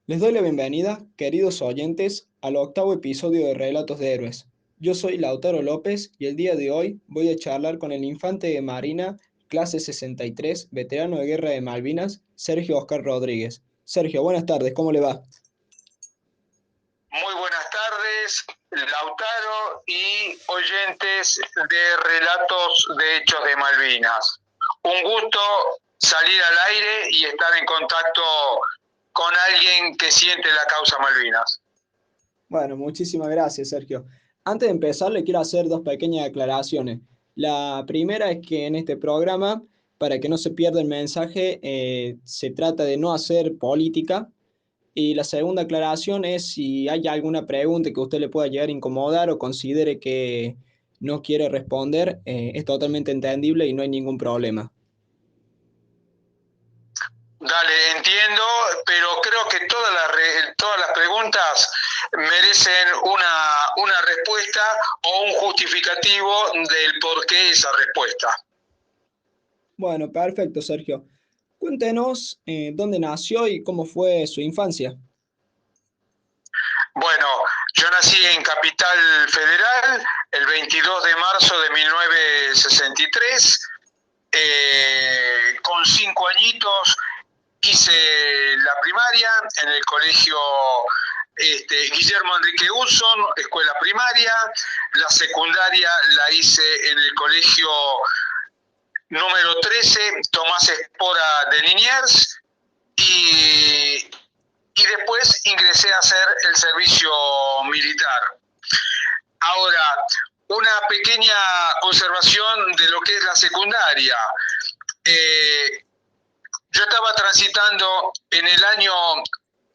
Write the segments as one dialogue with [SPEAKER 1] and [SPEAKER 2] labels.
[SPEAKER 1] Les doy la bienvenida, queridos oyentes, al octavo episodio de Relatos de Héroes. Yo soy Lautaro López y el día de hoy voy a charlar con el infante de Marina, clase 63, veterano de Guerra de Malvinas, Sergio Oscar Rodríguez. Sergio, buenas tardes, ¿cómo le va?
[SPEAKER 2] Muy buenas tardes, Lautaro y oyentes de Relatos de Hechos de Malvinas. Un gusto salir al aire y estar en contacto con alguien que siente la causa Malvinas.
[SPEAKER 1] Bueno, muchísimas gracias, Sergio. Antes de empezar, le quiero hacer dos pequeñas aclaraciones. La primera es que en este programa, para que no se pierda el mensaje, se trata de no hacer política. Y la segunda aclaración es si hay alguna pregunta que usted le pueda llegar a incomodar o considere que no quiere responder, es totalmente entendible y no hay ningún problema.
[SPEAKER 2] Dale, entiendo, pero creo que todas las preguntas merecen una respuesta o un justificativo del por qué esa respuesta.
[SPEAKER 1] Bueno, perfecto, Sergio. Cuéntenos dónde nació y cómo fue su infancia.
[SPEAKER 2] Bueno, yo nací en Capital Federal el 22 de marzo de 1963. Con 5 añitos hice la primaria en el colegio Guillermo Enrique Hudson, escuela primaria. La secundaria la hice en el colegio número 13, Tomás Espora de Liniers. Y después ingresé a hacer el servicio militar. Ahora, una pequeña observación de lo que es la secundaria. Yo estaba transitando en el año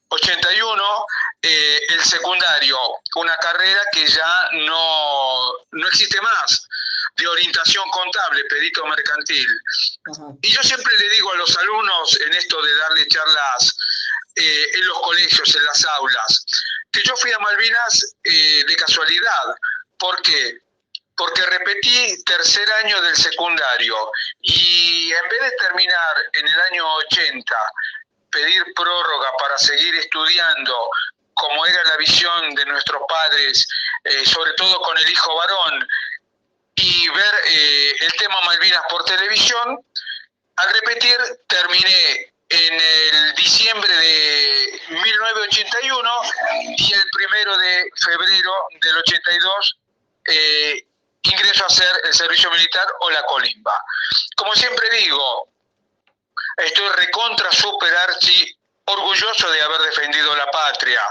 [SPEAKER 2] 81 el secundario, una carrera que ya no existe más, de orientación contable, perito mercantil.
[SPEAKER 1] Ajá.
[SPEAKER 2] Y yo siempre le digo a los alumnos en esto de darle charlas en los colegios, en las aulas, que yo fui a Malvinas de casualidad. ¿Por qué? Porque repetí tercer año del secundario y en vez de terminar en el año 80, pedir prórroga para seguir estudiando, como era la visión de nuestros padres, sobre todo con el hijo varón, y ver el tema Malvinas por televisión, al repetir terminé en el diciembre de 1981 y el 1 de febrero del 82 ingreso a hacer el servicio militar o la colimba. Como siempre digo, estoy recontra super archi orgulloso de haber defendido la patria,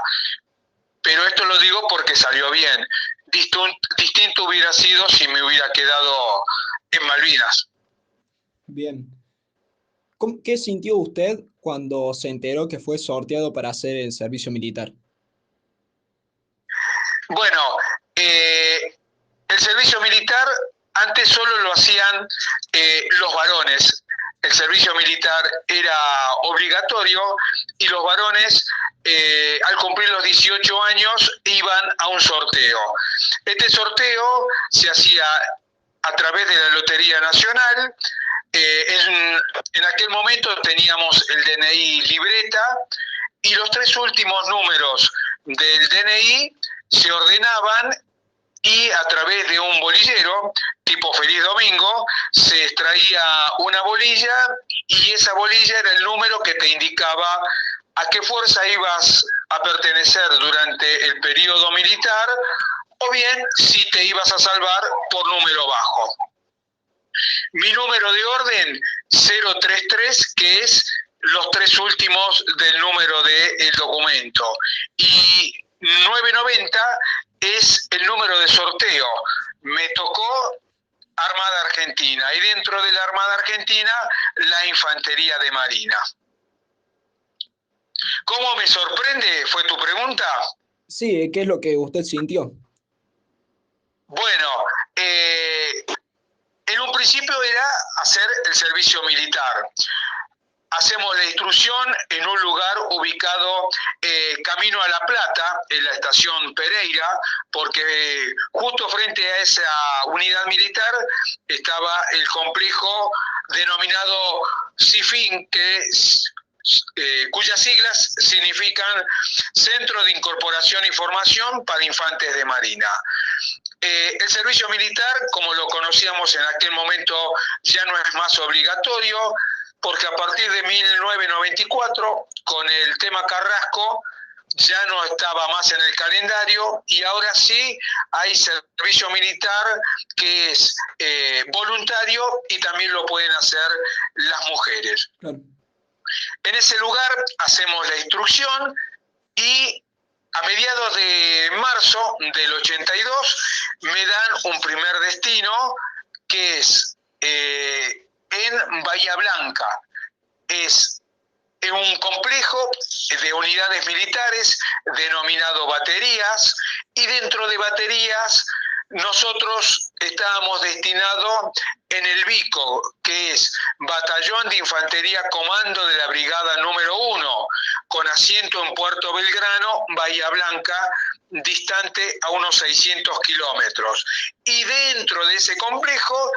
[SPEAKER 2] pero esto lo digo porque salió bien. Distinto hubiera sido si me hubiera quedado en Malvinas.
[SPEAKER 1] Bien. ¿Qué sintió usted cuando se enteró que fue sorteado para hacer el servicio militar?
[SPEAKER 2] Bueno, el servicio militar antes solo lo hacían los varones. El servicio militar era obligatorio y los varones, al cumplir los 18 años, iban a un sorteo. Este sorteo se hacía a través de la Lotería Nacional. En aquel momento teníamos el DNI libreta y los 3 últimos números del DNI se ordenaban y a través de un bolillero, tipo Feliz Domingo, se extraía una bolilla y esa bolilla era el número que te indicaba a qué fuerza ibas a pertenecer durante el periodo militar o bien si te ibas a salvar por número bajo. Mi número de orden 033, que es los 3 últimos del número del documento. Y 990 es el número de sorteo. Me tocó Armada Argentina y dentro de la Armada Argentina la Infantería de Marina. ¿Cómo me sorprende? ¿Fue tu pregunta?
[SPEAKER 1] Sí, ¿qué es lo que usted sintió?
[SPEAKER 2] Bueno, en un principio era hacer el servicio militar. Hacemos la instrucción en un lugar ubicado camino a La Plata, en la estación Pereira, porque justo frente a esa unidad militar estaba el complejo denominado CIFIN, que cuyas siglas significan Centro de Incorporación y Formación para Infantes de Marina. El servicio militar, como lo conocíamos en aquel momento, ya no es más obligatorio, porque a partir de 1994, con el tema Carrasco, ya no estaba más en el calendario y ahora sí hay servicio militar que es voluntario y también lo pueden hacer las mujeres.
[SPEAKER 1] Claro.
[SPEAKER 2] En ese lugar hacemos la instrucción y a mediados de marzo del 82 me dan un primer destino que es en Bahía Blanca. Es en un complejo de unidades militares denominado baterías, y dentro de baterías nosotros estábamos destinados en el BICO, que es Batallón de Infantería Comando de la Brigada número 1, con asiento en Puerto Belgrano, Bahía Blanca, distante a unos 600 kilómetros. Y dentro de ese complejo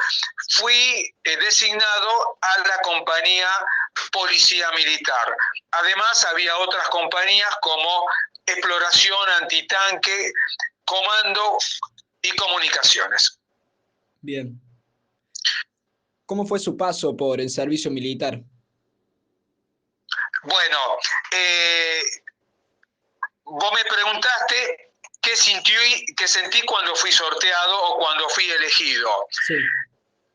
[SPEAKER 2] fui designado a la compañía Policía Militar. Además había otras compañías como Exploración Antitanque, Comando y Comunicaciones.
[SPEAKER 1] Bien. ¿Cómo fue su paso por el servicio militar?
[SPEAKER 2] Bueno, vos me preguntaste qué sentí cuando fui sorteado o cuando fui elegido.
[SPEAKER 1] Sí.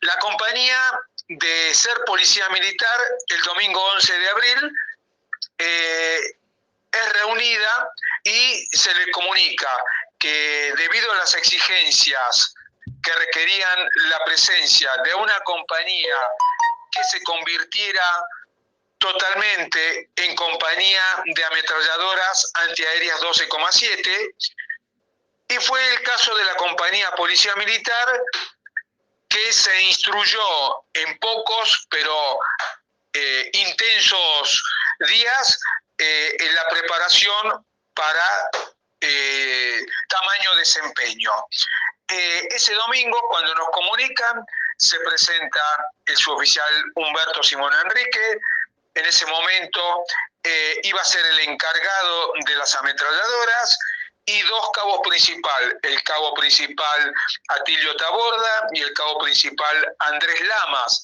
[SPEAKER 2] La compañía de ser policía militar el domingo 11 de abril es reunida y se le comunica que debido a las exigencias que requerían la presencia de una compañía que se convirtiera totalmente en compañía de ametralladoras antiaéreas 12,7, y fue el caso de la compañía Policía Militar, que se instruyó en pocos pero intensos días en la preparación para tamaño desempeño. Ese domingo, cuando nos comunican, se presenta el suboficial Humberto Simón Enrique. En ese momento iba a ser el encargado de las ametralladoras, y dos cabos principales, el cabo principal Atilio Taborda y el cabo principal Andrés Lamas.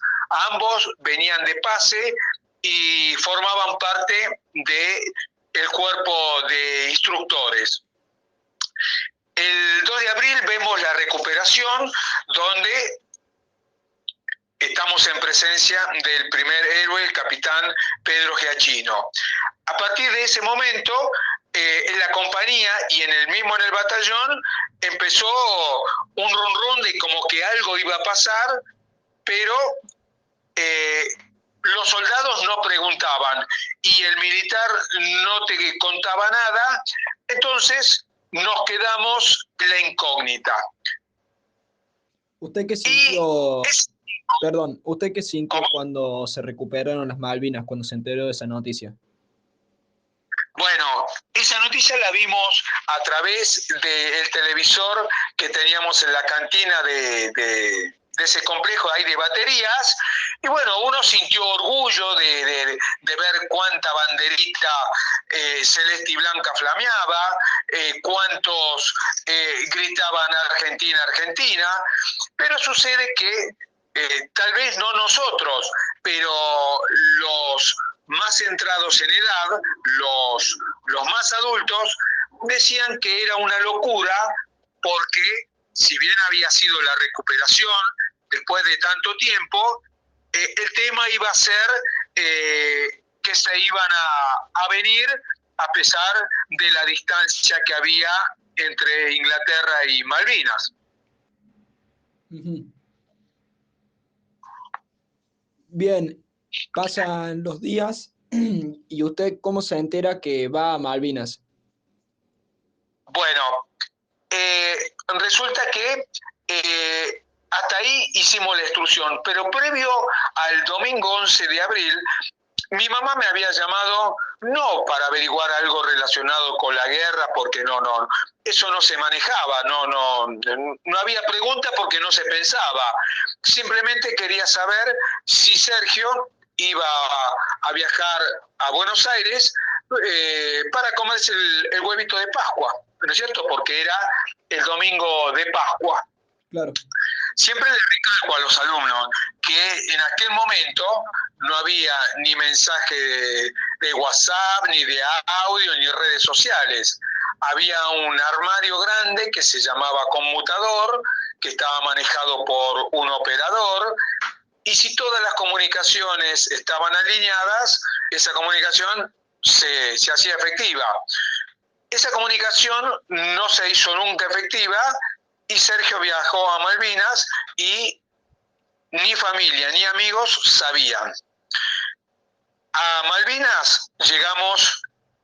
[SPEAKER 2] Ambos venían de pase y formaban parte del cuerpo de instructores. El 2 de abril vemos la recuperación, donde estamos en presencia del primer héroe, el capitán Pedro Giachino. A partir de ese momento, en la compañía y en el batallón, empezó un run de como que algo iba a pasar, pero los soldados no preguntaban y el militar no te contaba nada, entonces nos quedamos en la incógnita.
[SPEAKER 1] ¿Usted qué sintió? Perdón, ¿usted qué sintió cuando se recuperaron las Malvinas, cuando se enteró de esa noticia?
[SPEAKER 2] Bueno, esa noticia la vimos a través del televisor que teníamos en la cantina de ese complejo ahí de baterías, y bueno, uno sintió orgullo de ver cuánta banderita celeste y blanca flameaba, cuántos gritaban Argentina, Argentina, pero sucede que tal vez no nosotros, pero los más entrados en edad, los más adultos, decían que era una locura, porque si bien había sido la recuperación después de tanto tiempo, el tema iba a ser que se iban a venir a pesar de la distancia que había entre Inglaterra y Malvinas.
[SPEAKER 1] Bien, pasan los días y usted ¿cómo se entera que va a Malvinas?
[SPEAKER 2] Bueno, resulta que hasta ahí hicimos la instrucción, pero previo al domingo 11 de abril, mi mamá me había llamado no para averiguar algo relacionado con la guerra, porque no, eso no se manejaba, no había pregunta porque no se pensaba. Simplemente quería saber si Sergio iba a viajar a Buenos Aires para comerse el huevito de Pascua, ¿no es cierto? Porque era el domingo de Pascua.
[SPEAKER 1] Claro.
[SPEAKER 2] Siempre le recalco a los alumnos que en aquel momento no había ni mensaje de WhatsApp, ni de audio, ni redes sociales. Había un armario grande que se llamaba conmutador, que estaba manejado por un operador, y si todas las comunicaciones estaban alineadas, esa comunicación se hacía efectiva. Esa comunicación no se hizo nunca efectiva y Sergio viajó a Malvinas y ni familia ni amigos sabían. A Malvinas llegamos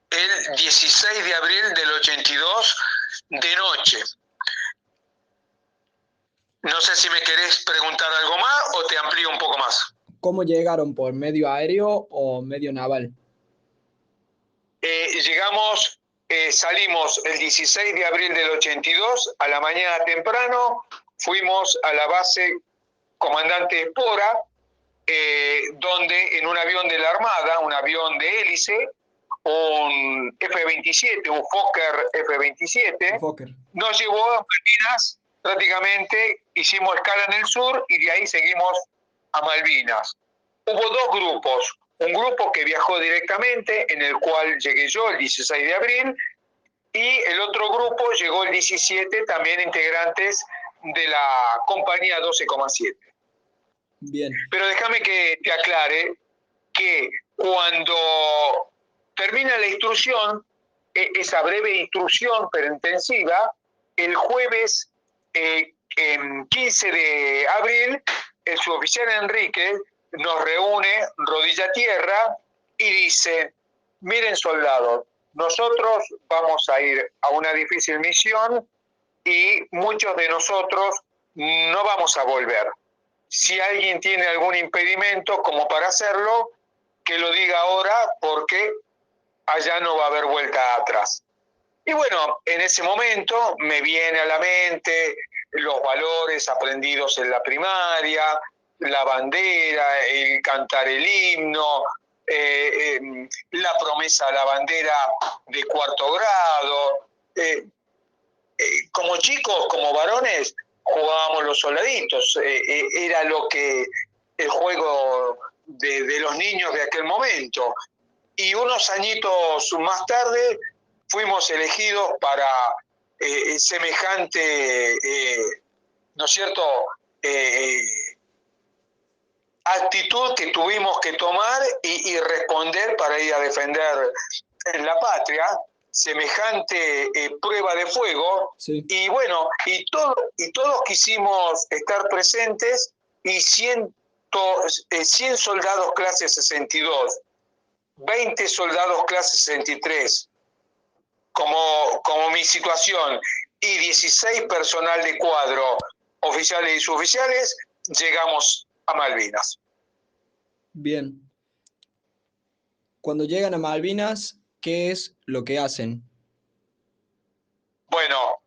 [SPEAKER 2] el 16 de abril del 82 de noche. No sé si me querés preguntar algo más o te amplío un poco más.
[SPEAKER 1] ¿Cómo llegaron? ¿Por medio aéreo o medio naval?
[SPEAKER 2] Salimos el 16 de abril del 82, a la mañana temprano, fuimos a la base Comandante Espora, donde en un avión de la Armada, un avión de hélice, un F-27, un Fokker F-27, nos llevó a Malvinas. Prácticamente hicimos escala en el sur y de ahí seguimos a Malvinas. Hubo dos grupos. Un grupo que viajó directamente, en el cual llegué yo el 16 de abril, y el otro grupo llegó el 17, también integrantes de la compañía 12,7.
[SPEAKER 1] Bien.
[SPEAKER 2] Pero déjame que te aclare que cuando termina la instrucción, esa breve instrucción pero intensiva, el jueves 15 de abril, el suboficial Enrique nos reúne rodilla a tierra y dice: miren, soldados, nosotros vamos a ir a una difícil misión y muchos de nosotros no vamos a volver. Si alguien tiene algún impedimento como para hacerlo, que lo diga ahora, porque allá no va a haber vuelta atrás. Y bueno, en ese momento me viene a la mente los valores aprendidos en la primaria, la bandera, el cantar el himno, la promesa a la bandera de cuarto grado. Como chicos, como varones, jugábamos los soldaditos. Era lo que el juego de los niños de aquel momento. Y unos añitos más tarde fuimos elegidos para semejante, ¿no es cierto?, actitud que tuvimos que tomar y responder para ir a defender la patria, semejante prueba de fuego.
[SPEAKER 1] Sí.
[SPEAKER 2] Y bueno, todos quisimos estar presentes, y 100 soldados clase 62, 20 soldados clase 63, como mi situación, y 16 personal de cuadro, oficiales y suboficiales, llegamos a Malvinas.
[SPEAKER 1] Bien. Cuando llegan a Malvinas, ¿qué es lo que hacen?
[SPEAKER 2] Bueno,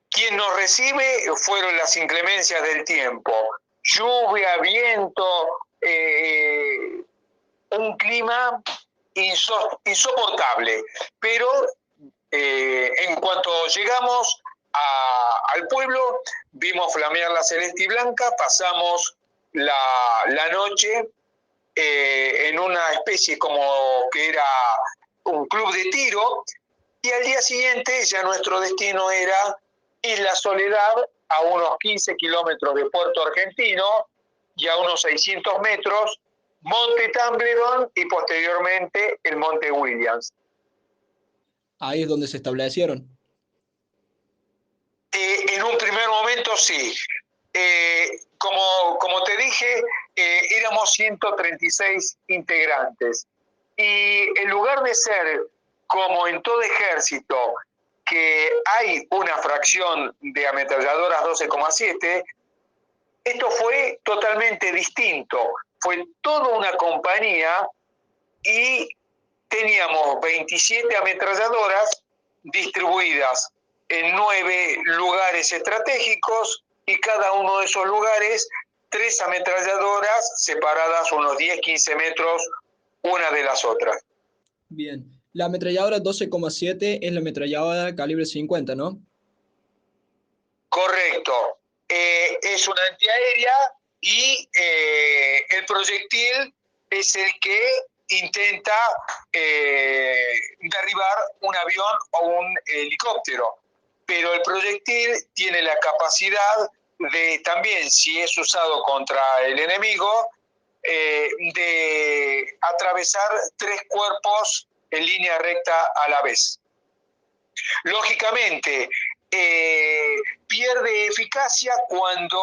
[SPEAKER 2] quien nos recibe fueron las inclemencias del tiempo. Lluvia, viento, un clima insoportable. Pero en cuanto llegamos al pueblo, vimos flamear la celeste y blanca, pasamos la noche en una especie como que era un club de tiro, y al día siguiente ya nuestro destino era Isla Soledad, a unos 15 kilómetros de Puerto Argentino, y a unos 600 metros Monte Tumbleton y posteriormente el Monte Williams.
[SPEAKER 1] Ahí es donde se establecieron.
[SPEAKER 2] En un primer momento sí. Como te dije, éramos 136 integrantes. Y en lugar de ser, como en todo ejército, que hay una fracción de ametralladoras 12,7, esto fue totalmente distinto. Fue toda una compañía y teníamos 27 ametralladoras distribuidas en 9 lugares estratégicos, y cada uno de esos lugares 3 ametralladoras separadas unos 10-15 metros una de las otras.
[SPEAKER 1] Bien. La ametralladora 12,7 es la ametralladora calibre 50, ¿no?
[SPEAKER 2] Correcto. Es una antiaérea y el proyectil es el que intenta derribar un avión o un helicóptero. Pero el proyectil tiene la capacidad de también, si es usado contra el enemigo, de atravesar 3 cuerpos en línea recta a la vez. Lógicamente, pierde eficacia cuando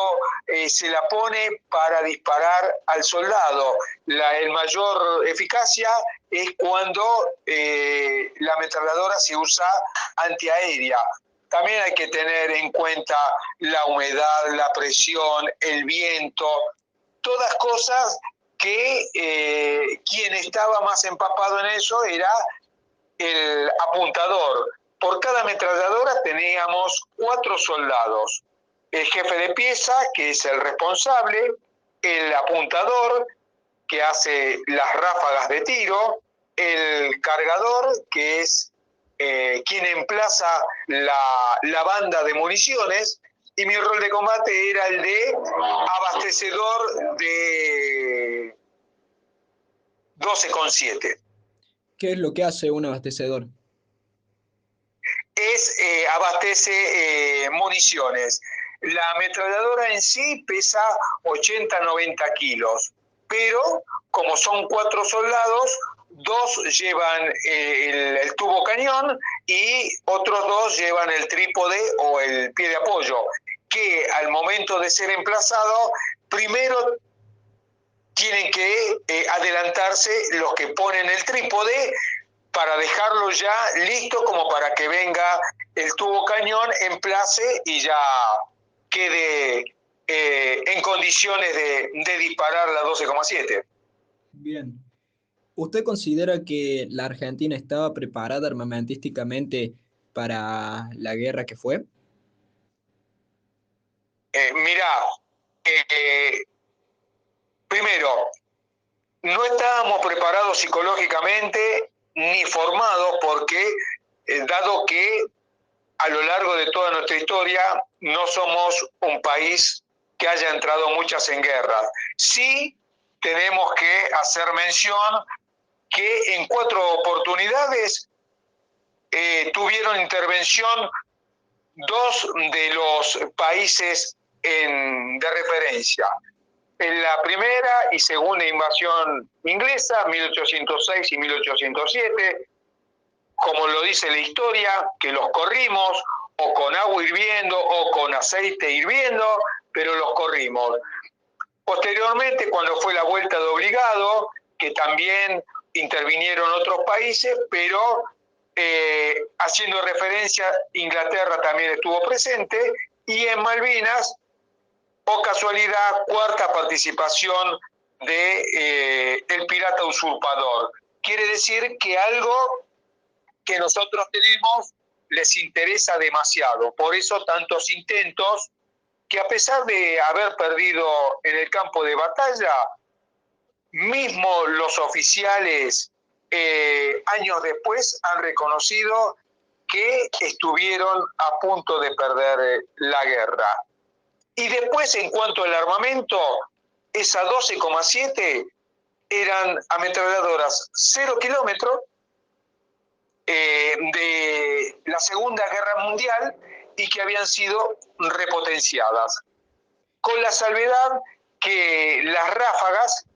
[SPEAKER 2] se la pone para disparar al soldado. El mayor eficacia es cuando la ametralladora se usa antiaérea. También hay que tener en cuenta la humedad, la presión, el viento, todas cosas que quien estaba más empapado en eso era el apuntador. Por cada ametralladora teníamos 4 soldados. El jefe de pieza, que es el responsable, el apuntador, que hace las ráfagas de tiro, el cargador, que es quien emplaza la banda de municiones, y mi rol de combate era el de abastecedor de 12,7.
[SPEAKER 1] ¿Qué es lo que hace un abastecedor?
[SPEAKER 2] Abastece municiones. La ametralladora en sí pesa 80-90 kilos, pero como son 4 soldados, 2 llevan el tubo cañón y otros 2 llevan el trípode o el pie de apoyo, que al momento de ser emplazado, primero tienen que adelantarse los que ponen el trípode para dejarlo ya listo como para que venga el tubo cañón, emplace y ya quede en condiciones de disparar la 12,7.
[SPEAKER 1] Bien. ¿Usted considera que la Argentina estaba preparada armamentísticamente para la guerra que fue?
[SPEAKER 2] Mirá, primero, no estábamos preparados psicológicamente ni formados porque, dado que a lo largo de toda nuestra historia no somos un país que haya entrado muchas en guerra. Sí tenemos que hacer mención que en 4 oportunidades tuvieron intervención 2 de los países de referencia. En la primera y segunda invasión inglesa, 1806 y 1807, como lo dice la historia, que los corrimos o con agua hirviendo o con aceite hirviendo, pero los corrimos. Posteriormente, cuando fue la vuelta de obligado, que también intervinieron otros países, pero haciendo referencia, Inglaterra también estuvo presente, y en Malvinas, o casualidad, 4ª participación de el pirata usurpador. Quiere decir que algo que nosotros tenemos les interesa demasiado. Por eso tantos intentos que, a pesar de haber perdido en el campo de batalla, mismo los oficiales años después han reconocido que estuvieron a punto de perder la guerra. Y después, en cuanto al armamento, esa 12,7 eran ametralladoras 0 kilómetros de la Segunda Guerra Mundial y que habían sido repotenciadas, con la salvedad que las ráfagas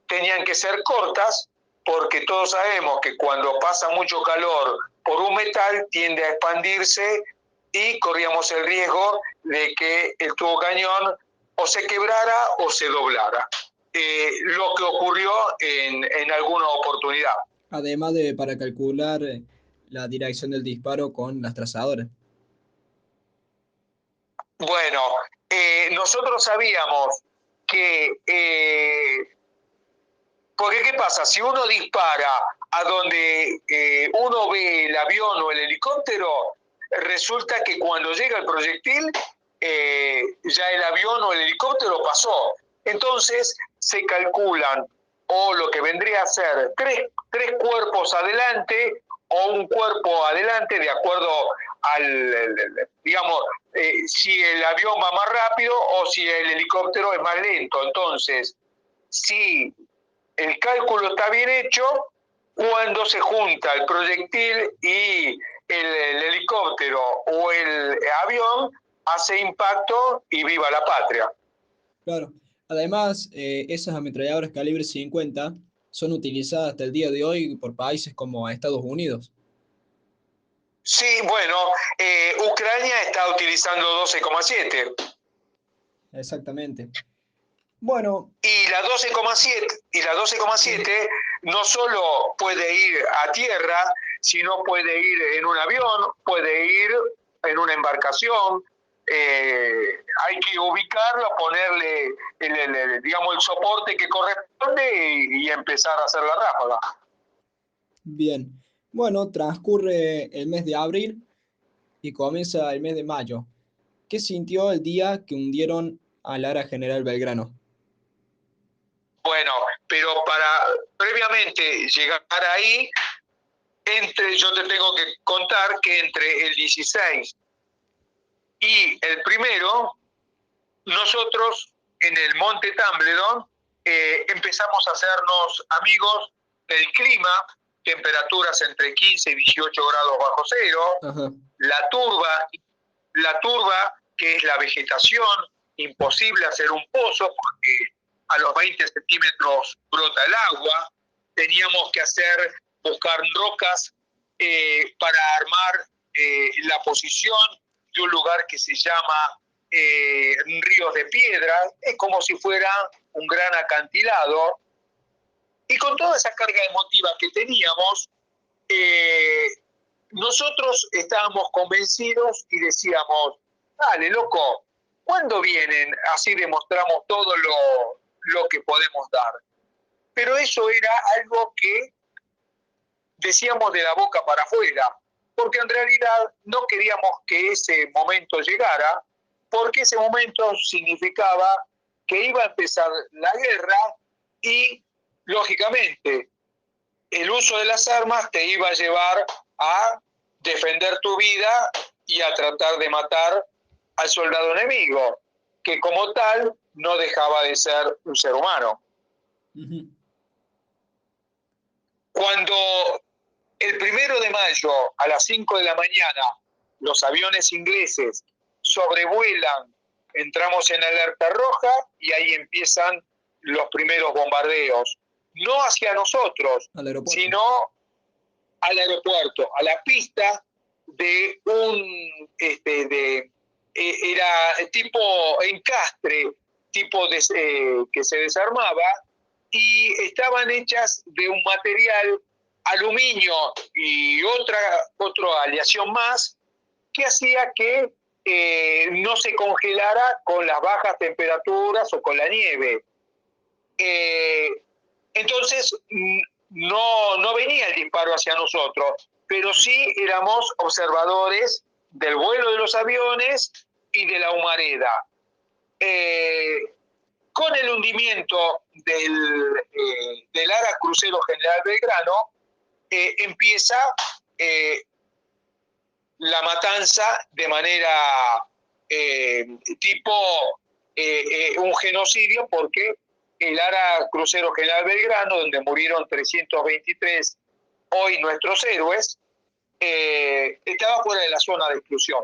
[SPEAKER 2] tenían que ser cortas, porque todos sabemos que cuando pasa mucho calor por un metal tiende a expandirse y corríamos el riesgo de que el tubo cañón o se quebrara o se doblara, lo que ocurrió en alguna oportunidad.
[SPEAKER 1] Además de para calcular la dirección del disparo con las trazadoras.
[SPEAKER 2] Bueno, nosotros sabíamos que, porque ¿qué pasa? Si uno dispara a donde uno ve el avión o el helicóptero, resulta que cuando llega el proyectil, ya el avión o el helicóptero pasó. Entonces se calculan, o lo que vendría a ser tres cuerpos adelante o un cuerpo adelante, de acuerdo digamos, si el avión va más rápido o si el helicóptero es más lento. Entonces, si el cálculo está bien hecho, cuando se junta el proyectil y el helicóptero o el avión, hace impacto y viva la patria.
[SPEAKER 1] Claro. Además, esas ametralladoras calibre 50 son utilizadas hasta el día de hoy por países como Estados Unidos.
[SPEAKER 2] Sí, bueno, Ucrania está utilizando 12,7.
[SPEAKER 1] Exactamente. Bueno.
[SPEAKER 2] Y la 12,7 no solo puede ir a tierra, sino puede ir en un avión, puede ir en una embarcación. Hay que ubicarlo, ponerle digamos, el soporte que corresponde y empezar a hacer la ráfaga.
[SPEAKER 1] Bien. Bueno, transcurre el mes de abril y comienza el mes de mayo. ¿Qué sintió el día que hundieron al Lara General Belgrano?
[SPEAKER 2] Bueno, pero para previamente llegar ahí, yo te tengo que contar que entre el 16 y el primero, nosotros en el Monte Tambledon empezamos a hacernos amigos del clima, temperaturas entre 15 y 18 grados bajo cero,
[SPEAKER 1] Ajá.
[SPEAKER 2] la turba, que es la vegetación, imposible hacer un pozo porque a los 20 centímetros brota el agua, teníamos que buscar rocas para armar la posición de un lugar que se llama Ríos de Piedra, es como si fuera un gran acantilado, y con toda esa carga emotiva que teníamos, nosotros estábamos convencidos y decíamos, dale, loco, ¿cuándo vienen? Así demostramos todo lo que podemos dar. Pero eso era algo que decíamos de la boca para afuera, porque en realidad no queríamos que ese momento llegara, porque ese momento significaba que iba a empezar la guerra y, lógicamente, el uso de las armas te iba a llevar a defender tu vida y a tratar de matar al soldado enemigo, que como tal no dejaba de ser un ser humano.
[SPEAKER 1] Uh-huh.
[SPEAKER 2] Cuando el 1 de mayo a las 5 de la mañana los aviones ingleses sobrevuelan, entramos en alerta roja y ahí empiezan los primeros bombardeos. No hacia nosotros, sino al aeropuerto, a la pista de era tipo encastre, tipo que se desarmaba, y estaban hechas de un material aluminio y otra aleación más que hacía que no se congelara con las bajas temperaturas o con la nieve. Entonces no venía el disparo hacia nosotros, pero sí éramos observadores del vuelo de los aviones y de la humareda. Con el hundimiento del Ara Crucero General Belgrano, empieza la matanza de manera tipo un genocidio, porque el Ara Crucero General Belgrano, donde murieron 323 hoy nuestros héroes, estaba fuera de la zona de exclusión.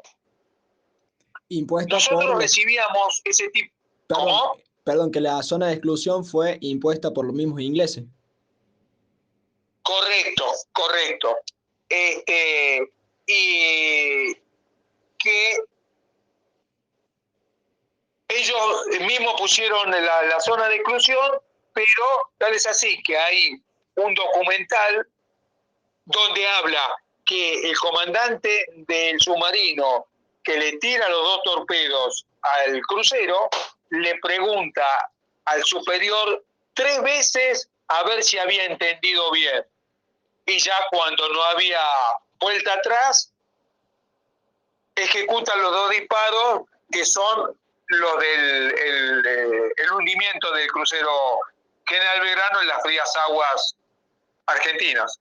[SPEAKER 2] Nosotros recibíamos ese tipo...
[SPEAKER 1] Perdón, que la zona de exclusión fue impuesta por los mismos ingleses.
[SPEAKER 2] Correcto. Y que ellos mismos pusieron la zona de exclusión, pero tal es así que hay un documental donde habla que el comandante del submarino que le tira los 2 torpedos al crucero le pregunta al superior 3 veces a ver si había entendido bien. Y ya cuando no había vuelta atrás, ejecutan los 2 disparos, que son lo del el hundimiento del crucero General Belgrano en las frías aguas argentinas.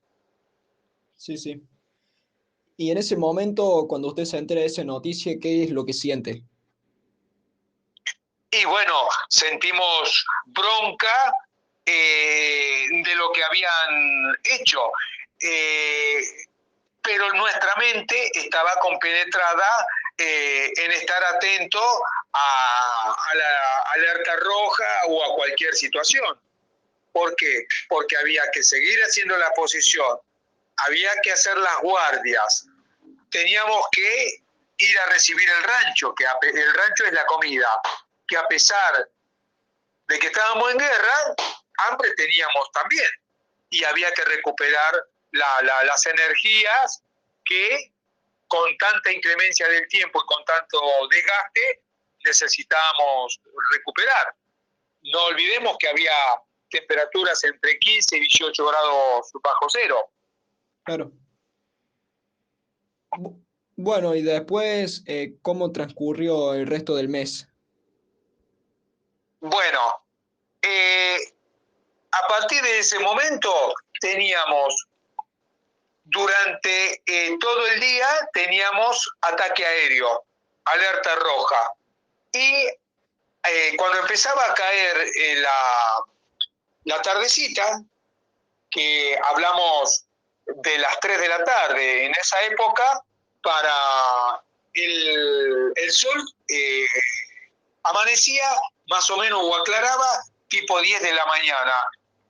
[SPEAKER 1] Sí, sí. Y en ese momento, cuando usted se entera de esa noticia, ¿qué es lo que siente?
[SPEAKER 2] Y bueno, sentimos bronca de lo que habían hecho. Pero nuestra mente estaba compenetrada en estar atento a la alerta roja o a cualquier situación. ¿Por qué? Porque había que seguir haciendo la posición, había que hacer las guardias, teníamos que ir a recibir el rancho, que el rancho es la comida, que a pesar de que estábamos en guerra, hambre teníamos también, y había que recuperar las energías que con tanta inclemencia del tiempo y con tanto desgaste necesitábamos recuperar. No olvidemos que había temperaturas entre 15 y 18 grados bajo cero.
[SPEAKER 1] Claro. Bueno, y después, ¿cómo transcurrió el resto del mes?
[SPEAKER 2] Bueno, a partir de ese momento teníamos durante todo el día teníamos ataque aéreo, alerta roja. Y cuando empezaba a caer la tardecita, que hablamos de las 3 de la tarde, en esa época, para el sol amanecía más o menos o aclaraba tipo 10 de la mañana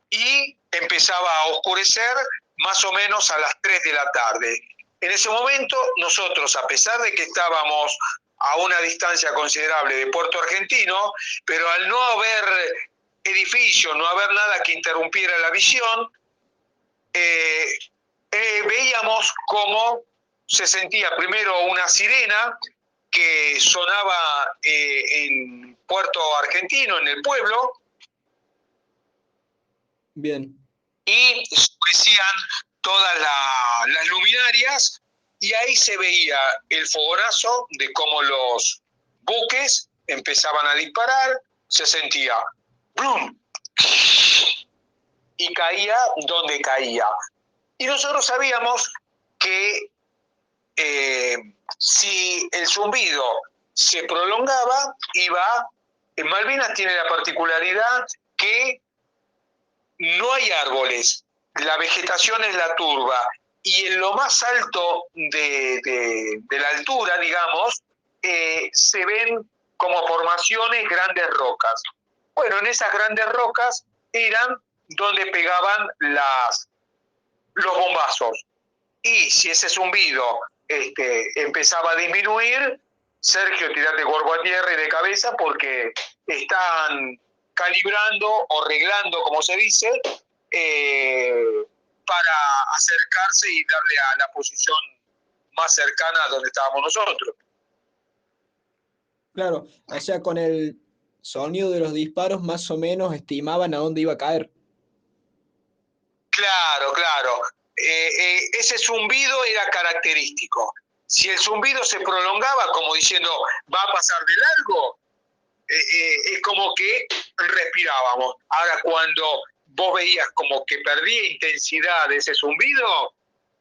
[SPEAKER 2] y empezaba a oscurecer más o menos a las 3 de la tarde. En ese momento nosotros, a pesar de que estábamos a una distancia considerable de Puerto Argentino, pero al no haber edificio, no haber nada que interrumpiera la visión, veíamos cómo se sentía primero una sirena que sonaba en Puerto Argentino, en el pueblo.
[SPEAKER 1] Bien.
[SPEAKER 2] Y oscurecían todas las luminarias y ahí se veía el fogonazo de cómo los buques empezaban a disparar, se sentía ¡blum! Y caía donde caía. Y nosotros sabíamos que si el zumbido se prolongaba, en Malvinas tiene la particularidad que no hay árboles, la vegetación es la turba, y en lo más alto de la altura, digamos, se ven como formaciones grandes rocas. Bueno, en esas grandes rocas eran donde pegaban los bombazos. Y si ese zumbido empezaba a disminuir, Sergio, tirate cuerpo a tierra y de cabeza porque están calibrando o reglando, como se dice, para acercarse y darle a la posición más cercana a donde estábamos nosotros.
[SPEAKER 1] Claro, o sea, con el sonido de los disparos más o menos estimaban a dónde iba a caer.
[SPEAKER 2] Claro, claro. Ese zumbido era característico. Si el zumbido se prolongaba como diciendo va a pasar de largo, es como que respirábamos. Ahora, cuando vos veías como que perdía intensidad de ese zumbido,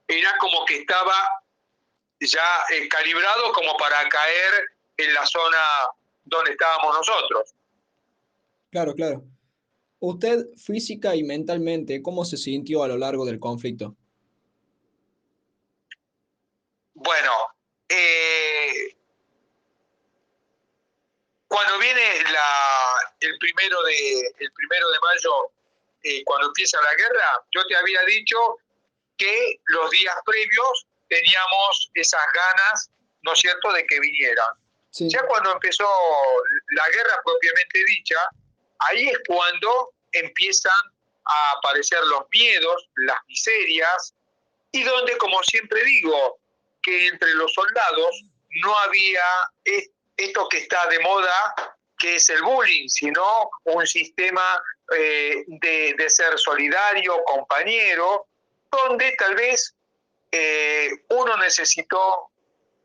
[SPEAKER 2] era como que estaba ya calibrado como para caer en la zona donde estábamos nosotros.
[SPEAKER 1] Claro, claro. Usted física y mentalmente, ¿cómo se sintió a lo largo del conflicto?
[SPEAKER 2] Bueno, cuando viene el primero de mayo, cuando empieza la guerra, yo te había dicho que los días previos teníamos esas ganas, ¿no es cierto?, de que vinieran.
[SPEAKER 1] Sí.
[SPEAKER 2] Ya cuando empezó la guerra propiamente dicha, ahí es cuando empiezan a aparecer los miedos, las miserias, y donde, como siempre digo, que entre los soldados no había esto que está de moda, que es el bullying, sino un sistema de ser solidario, compañero, donde tal vez uno necesitó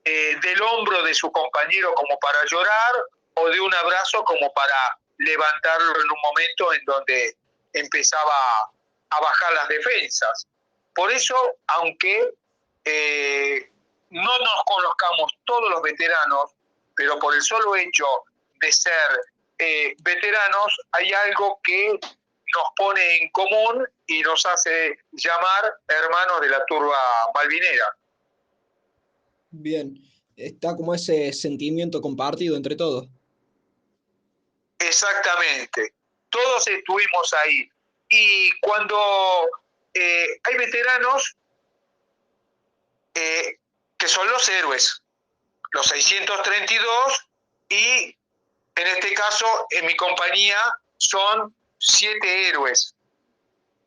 [SPEAKER 2] del hombro de su compañero como para llorar, o de un abrazo como para levantarlo en un momento en donde empezaba a bajar las defensas. Por eso, aunque no nos conozcamos todos los veteranos, pero por el solo hecho de ser veteranos, hay algo que nos pone en común y nos hace llamar hermanos de la turba malvinera.
[SPEAKER 1] Bien, está como ese sentimiento compartido entre todos.
[SPEAKER 2] Exactamente, todos estuvimos ahí. Y cuando hay veteranos que son los héroes, los 632, y en este caso, en mi compañía, son 7 héroes.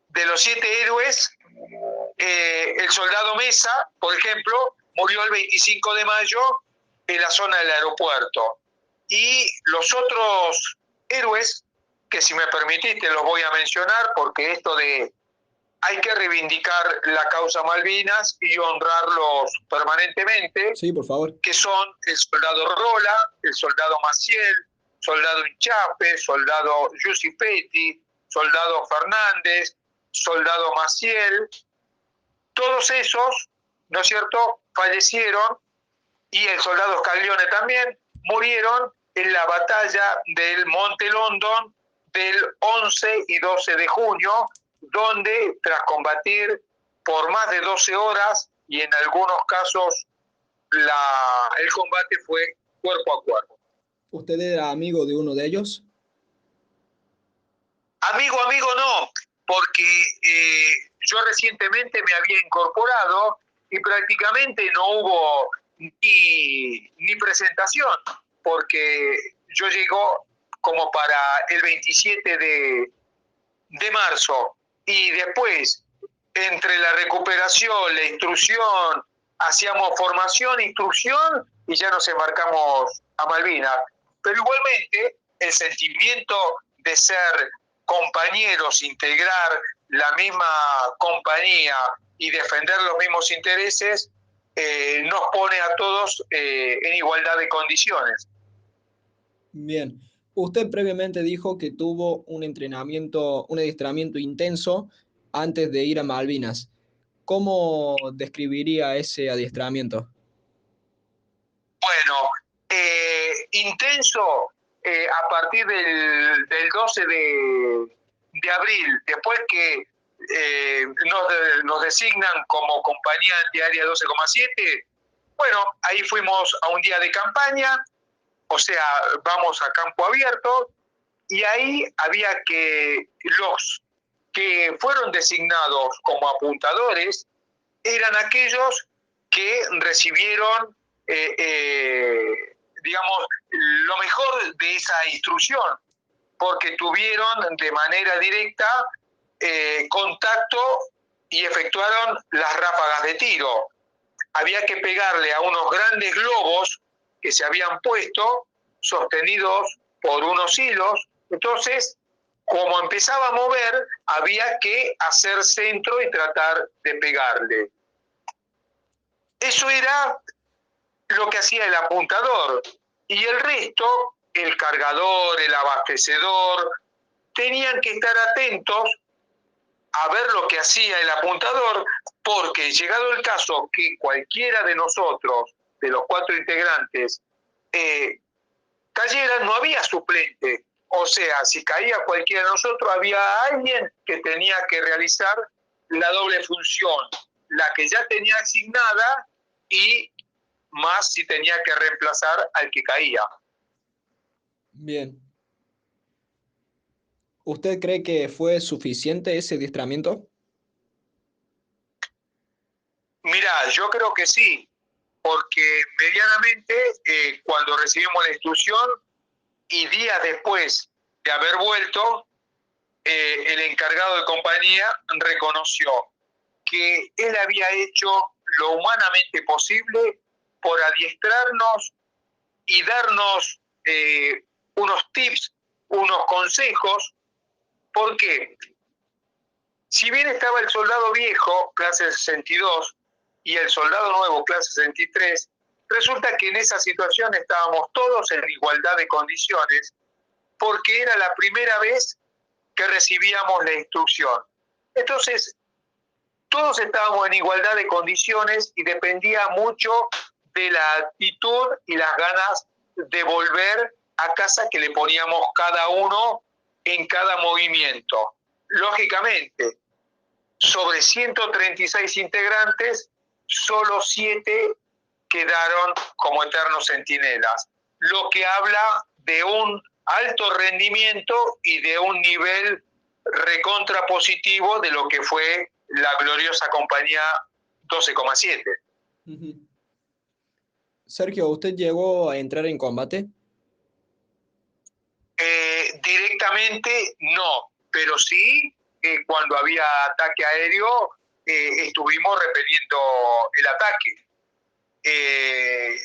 [SPEAKER 2] De los 7 héroes, el soldado Mesa, por ejemplo, murió el 25 de mayo en la zona del aeropuerto. Y los otros héroes, que si me permitiste los voy a mencionar, porque esto de hay que reivindicar la causa Malvinas y honrarlos permanentemente.
[SPEAKER 1] Sí, por favor.
[SPEAKER 2] Que son el soldado Rola, el soldado Maciel, soldado Inchape, soldado Giusepetti, soldado Fernández, soldado Maciel. Todos esos, ¿no es cierto?, fallecieron, y el soldado Scaglione también, murieron en la batalla del Monte London del 11 y 12 de junio, donde tras combatir por más de 12 horas y en algunos casos el combate fue cuerpo a cuerpo.
[SPEAKER 1] ¿Usted era amigo de uno de ellos?
[SPEAKER 2] Amigo no, porque yo recientemente me había incorporado y prácticamente no hubo ni presentación, porque yo llego como para el 27 de marzo, y después, entre la recuperación, la instrucción, hacíamos formación, instrucción, y ya nos embarcamos a Malvinas. Pero igualmente, el sentimiento de ser compañeros, integrar la misma compañía y defender los mismos intereses, nos pone a todos en igualdad de condiciones.
[SPEAKER 1] Bien. Usted previamente dijo que tuvo un entrenamiento, un adiestramiento intenso antes de ir a Malvinas. ¿Cómo describiría ese adiestramiento?
[SPEAKER 2] Bueno, intenso a partir del 12 de abril, después que nos designan como compañía antiaérea 12,7. Bueno, ahí fuimos a un día de campaña, o sea, vamos a campo abierto, y ahí había que los que fueron designados como apuntadores eran aquellos que recibieron, digamos, lo mejor de esa instrucción, porque tuvieron de manera directa contacto y efectuaron las ráfagas de tiro. Había que pegarle a unos grandes globos que se habían puesto, sostenidos por unos hilos. Entonces, como empezaba a mover, había que hacer centro y tratar de pegarle. Eso era lo que hacía el apuntador. Y el resto, el cargador, el abastecedor, tenían que estar atentos a ver lo que hacía el apuntador, porque llegado el caso que cualquiera de nosotros, de los 4 integrantes, cayera, no había suplente. O sea, si caía cualquiera de nosotros, había alguien que tenía que realizar la doble función, la que ya tenía asignada y más si tenía que reemplazar al que caía.
[SPEAKER 1] Bien. ¿Usted cree que fue suficiente ese adiestramiento?
[SPEAKER 2] Mirá, yo creo que sí, porque medianamente cuando recibimos la instrucción y días después de haber vuelto, el encargado de compañía reconoció que él había hecho lo humanamente posible por adiestrarnos y darnos unos tips, unos consejos. ¿Por qué? Si bien estaba el soldado viejo, clase 62, y el soldado nuevo, clase 63, Resulta que en esa situación estábamos todos en igualdad de condiciones porque era la primera vez que recibíamos la instrucción. Entonces, todos estábamos en igualdad de condiciones y dependía mucho de la actitud y las ganas de volver a casa que le poníamos cada uno en cada movimiento. Lógicamente, sobre 136 integrantes, solo 7 quedaron como eternos centinelas, lo que habla de un alto rendimiento y de un nivel recontra positivo de lo que fue la gloriosa compañía 12,7.
[SPEAKER 1] Sergio, ¿usted llegó a entrar en combate?
[SPEAKER 2] Directamente no, pero sí cuando había ataque aéreo estuvimos repeliendo el ataque.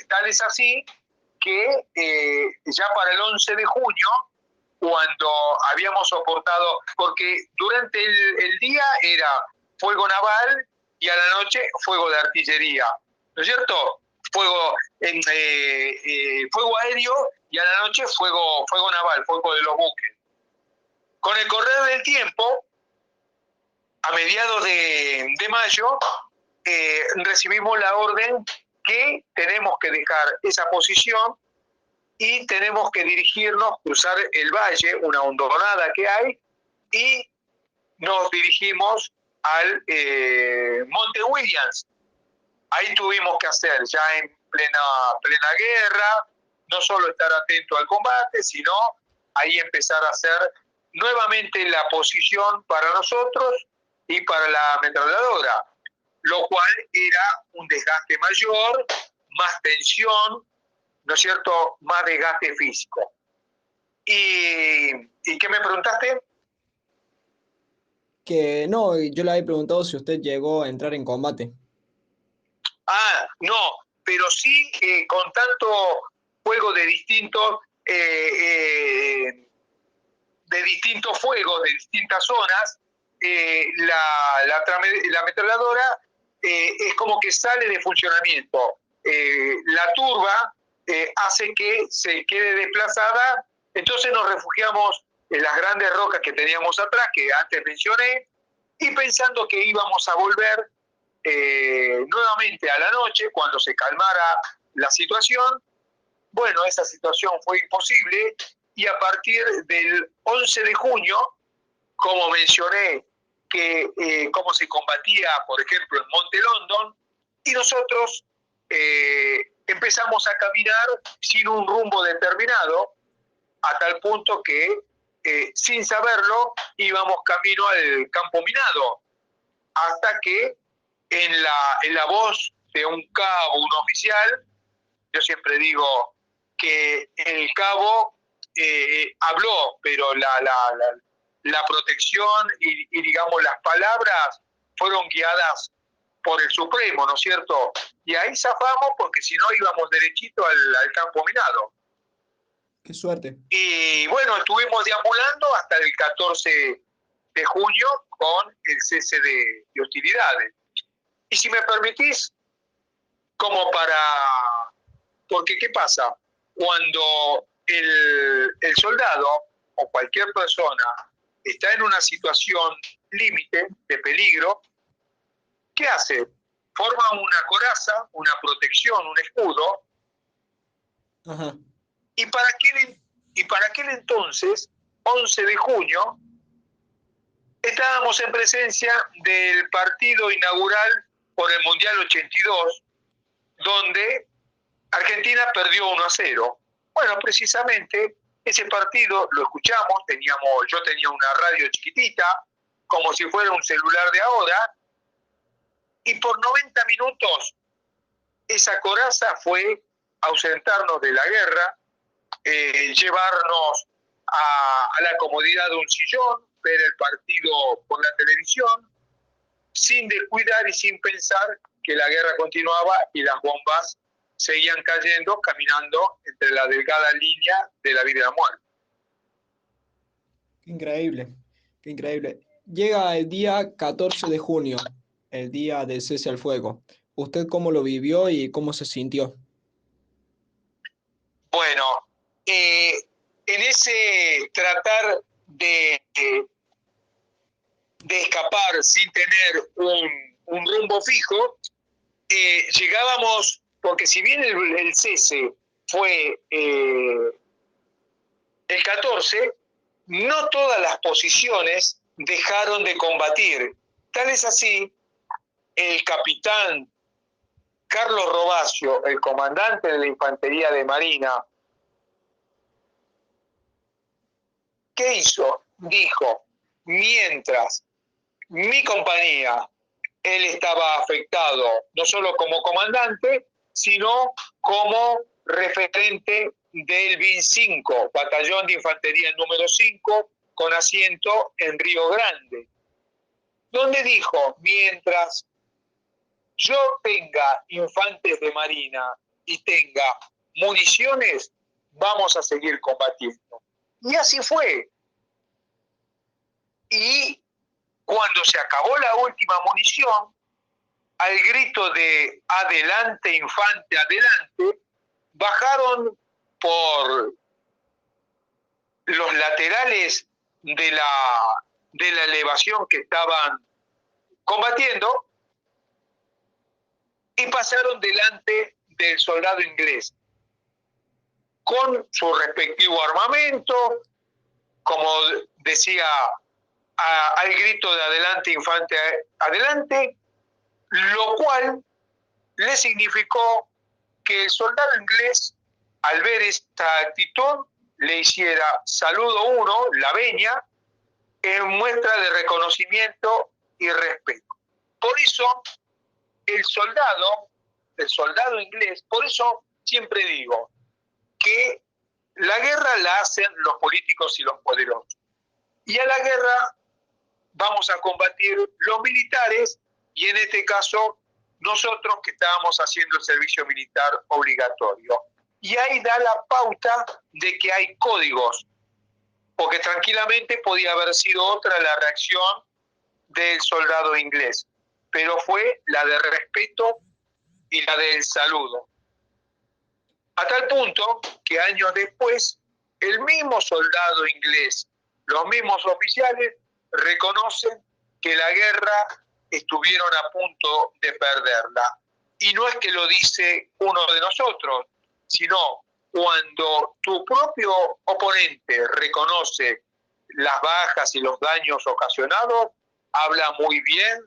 [SPEAKER 2] Tal es así que ya para el 11 de junio, cuando habíamos soportado, porque durante el día era fuego naval y a la noche fuego de artillería, ¿no es cierto? Fuego aéreo y a la noche fuego naval, fuego de los buques. Con el correr del tiempo, a mediados de mayo, recibimos la orden que tenemos que dejar esa posición y tenemos que dirigirnos, cruzar el valle, una hondonada que hay, y nos dirigimos al Monte Williams. Ahí tuvimos que hacer, ya en plena guerra, no solo estar atento al combate, sino ahí empezar a hacer nuevamente la posición para nosotros y para la ametralladora, lo cual era un desgaste mayor, más tensión, ¿no es cierto?, más desgaste físico. ¿Y qué me preguntaste?
[SPEAKER 1] Que no, yo le había preguntado si usted llegó a entrar en combate.
[SPEAKER 2] No, pero sí con tanto fuego de distintos fuegos, de distintas zonas, la ametralladora es como que sale de funcionamiento. La turba hace que se quede desplazada, entonces nos refugiamos en las grandes rocas que teníamos atrás, que antes mencioné, y pensando que íbamos a volver nuevamente a la noche, cuando se calmara la situación. Bueno, esa situación fue imposible y a partir del 11 de junio, como mencioné, que cómo se combatía, por ejemplo, en Monte London, y nosotros empezamos a caminar sin un rumbo determinado, a tal punto que, sin saberlo, íbamos camino al campo minado, hasta que en la voz de un cabo, un oficial, yo siempre digo que el cabo habló, pero la protección y, digamos, las palabras fueron guiadas por el Supremo, ¿no es cierto? Y ahí zafamos porque si no íbamos derechito al campo minado.
[SPEAKER 1] Qué suerte.
[SPEAKER 2] Y bueno, estuvimos deambulando hasta el 14 de junio con el cese de hostilidades. Y si me permitís, como para... Porque ¿qué pasa? Cuando el soldado o cualquier persona está en una situación límite de peligro, ¿qué hace? Forma una coraza, una protección, un escudo.
[SPEAKER 1] Ajá.
[SPEAKER 2] Y para aquel entonces, 11 de junio, estábamos en presencia del partido inaugural por el Mundial 82, donde Argentina perdió 1-0. Bueno, precisamente ese partido lo escuchamos, yo tenía una radio chiquitita, como si fuera un celular de ahora, y por 90 minutos esa coraza fue ausentarnos de la guerra, llevarnos a la comodidad de un sillón, ver el partido por la televisión, sin descuidar y sin pensar que la guerra continuaba y las bombas seguían cayendo, caminando entre la delgada línea de la vida y la muerte.
[SPEAKER 1] Qué increíble, qué increíble. Llega el día 14 de junio, el día del cese al fuego. ¿Usted cómo lo vivió y cómo se sintió?
[SPEAKER 2] Bueno, en ese tratar de escapar sin tener un rumbo fijo, llegábamos, porque si bien el cese fue el 14, no todas las posiciones dejaron de combatir. Tal es así, el capitán Carlos Robacio, el comandante de la Infantería de Marina, ¿qué hizo? Dijo, mientras mi compañía, él estaba afectado no solo como comandante, sino como referente del BIN 5, Batallón de Infantería número 5, con asiento en Río Grande, donde dijo, mientras yo tenga infantes de marina y tenga municiones, vamos a seguir combatiendo. Y así fue. Y cuando se acabó la última munición, al grito de adelante, infante, adelante, bajaron por los laterales de la elevación que estaban combatiendo y pasaron delante del soldado inglés con su respectivo armamento, como decía, al grito de adelante, infante, adelante, lo cual le significó que el soldado inglés, al ver esta actitud, le hiciera saludo 1, la venia, en muestra de reconocimiento y respeto. Por eso, el soldado inglés, por eso siempre digo que la guerra la hacen los políticos y los poderosos. Y a la guerra vamos a combatir los militares y en este caso nosotros que estábamos haciendo el servicio militar obligatorio. Y ahí da la pauta de que hay códigos, porque tranquilamente podía haber sido otra la reacción del soldado inglés, pero fue la de respeto y la del saludo. A tal punto que años después, el mismo soldado inglés, los mismos oficiales, reconocen que la guerra estuvieron a punto de perderla. Y no es que lo dice uno de nosotros, sino cuando tu propio oponente reconoce las bajas y los daños ocasionados, habla muy bien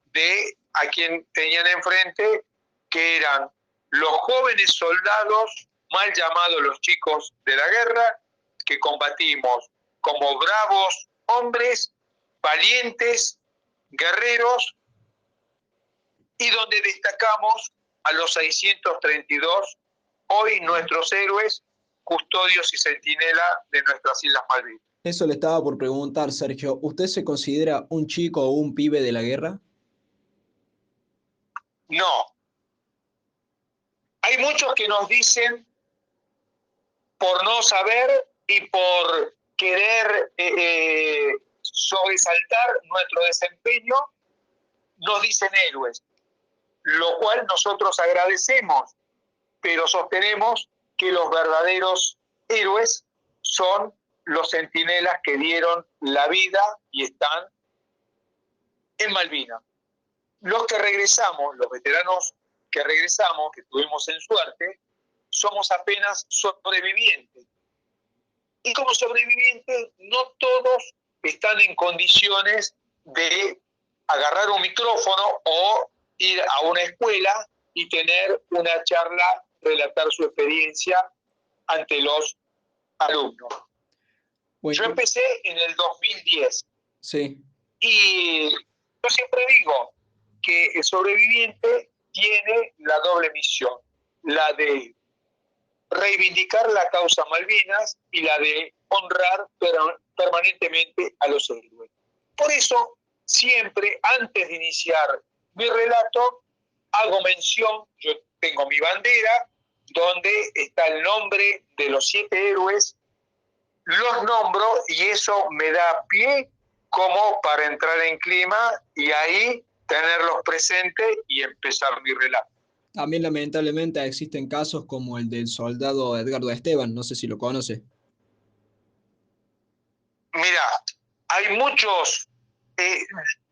[SPEAKER 2] de a quien tenían enfrente, que eran los jóvenes soldados, mal llamados los chicos de la guerra, que combatimos como bravos hombres, valientes, guerreros, y donde destacamos a los 632, hoy nuestros héroes, custodios y centinela de nuestras Islas Malvinas.
[SPEAKER 1] Eso le estaba por preguntar, Sergio. ¿Usted se considera un chico o un pibe de la guerra?
[SPEAKER 2] No. Hay muchos que nos dicen, por no saber y por querer sobresaltar nuestro desempeño, nos dicen héroes, lo cual nosotros agradecemos, pero sostenemos que los verdaderos héroes son los centinelas que dieron la vida y están en Malvinas. Los que regresamos, los veteranos que regresamos, que tuvimos en suerte, somos apenas sobrevivientes. Y como sobrevivientes, no todos están en condiciones de agarrar un micrófono o ir a una escuela y tener una charla, relatar su experiencia ante los alumnos. Bueno, yo empecé en el 2010.
[SPEAKER 1] Sí.
[SPEAKER 2] Y yo siempre digo que el sobreviviente tiene la doble misión, la de reivindicar la causa Malvinas y la de honrar permanentemente a los héroes. Por eso, siempre antes de iniciar mi relato, hago mención, yo tengo mi bandera, donde está el nombre de los 7 héroes, los nombro y eso me da pie como para entrar en clima y ahí tenerlos presentes y empezar mi relato.
[SPEAKER 1] También lamentablemente existen casos como el del soldado Edgardo Esteban, no sé si lo conoce.
[SPEAKER 2] Mira, hay muchos, eh,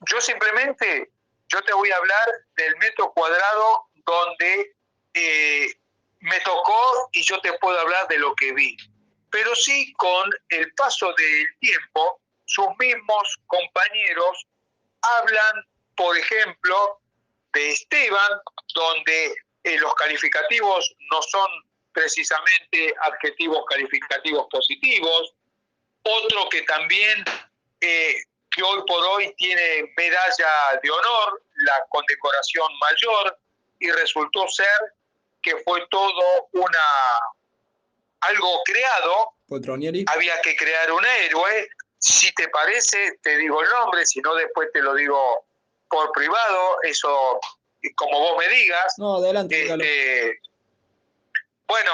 [SPEAKER 2] yo simplemente, yo te voy a hablar del metro cuadrado donde me tocó y yo te puedo hablar de lo que vi. Pero sí, con el paso del tiempo, sus mismos compañeros hablan, por ejemplo, de Esteban, donde los calificativos no son precisamente adjetivos calificativos positivos. Otro que también, que hoy por hoy tiene medalla de honor, la condecoración mayor, y resultó ser que fue todo algo creado.
[SPEAKER 1] Poltronieri.
[SPEAKER 2] Había que crear un héroe. Si te parece, te digo el nombre, si no después te lo digo por privado, eso como vos me digas.
[SPEAKER 1] No, adelante,
[SPEAKER 2] Bueno,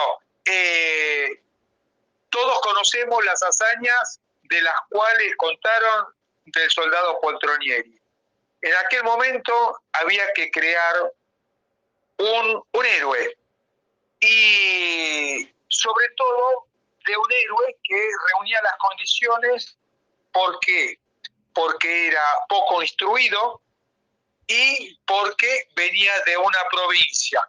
[SPEAKER 2] todos conocemos las hazañas de las cuales contaron del soldado Poltronieri. En aquel momento había que crear un héroe, y sobre todo de un héroe que reunía las condiciones. ¿Por qué? Porque era poco instruido y porque venía de una provincia.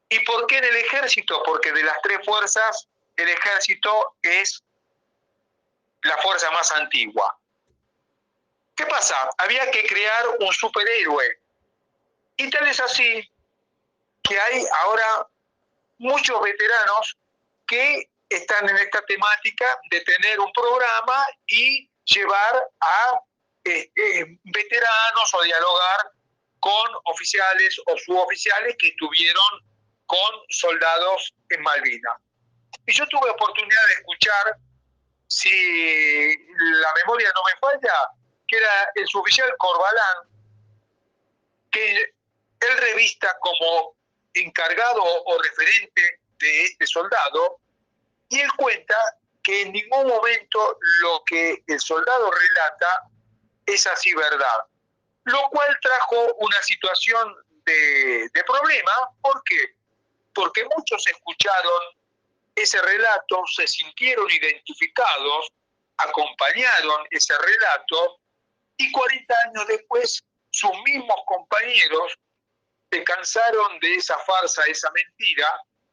[SPEAKER 2] ¿Y por qué en el ejército? Porque de las tres fuerzas, el ejército es la fuerza más antigua. ¿Qué pasa? Había que crear un superhéroe. Y tal es así que hay ahora muchos veteranos que están en esta temática de tener un programa y llevar a veteranos o dialogar con oficiales o suboficiales que estuvieron con soldados en Malvinas. Y yo tuve oportunidad de escuchar, si la memoria no me falla, que era el suboficial Corbalán, que él revista como encargado o referente de este soldado, y él cuenta que en ningún momento lo que el soldado relata es así verdad, lo cual trajo una situación de problema. ¿Por qué? Porque muchos escucharon ese relato, se sintieron identificados, acompañaron ese relato, y 40 años después sus mismos compañeros se cansaron de esa farsa, esa mentira,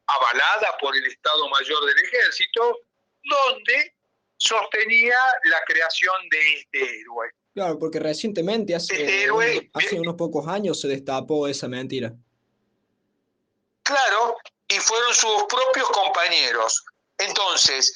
[SPEAKER 2] avalada por el Estado Mayor del Ejército, donde sostenía la creación de este héroe.
[SPEAKER 1] Claro, porque recientemente, hace unos pocos años, se destapó esa mentira.
[SPEAKER 2] Claro, y fueron sus propios compañeros. Entonces,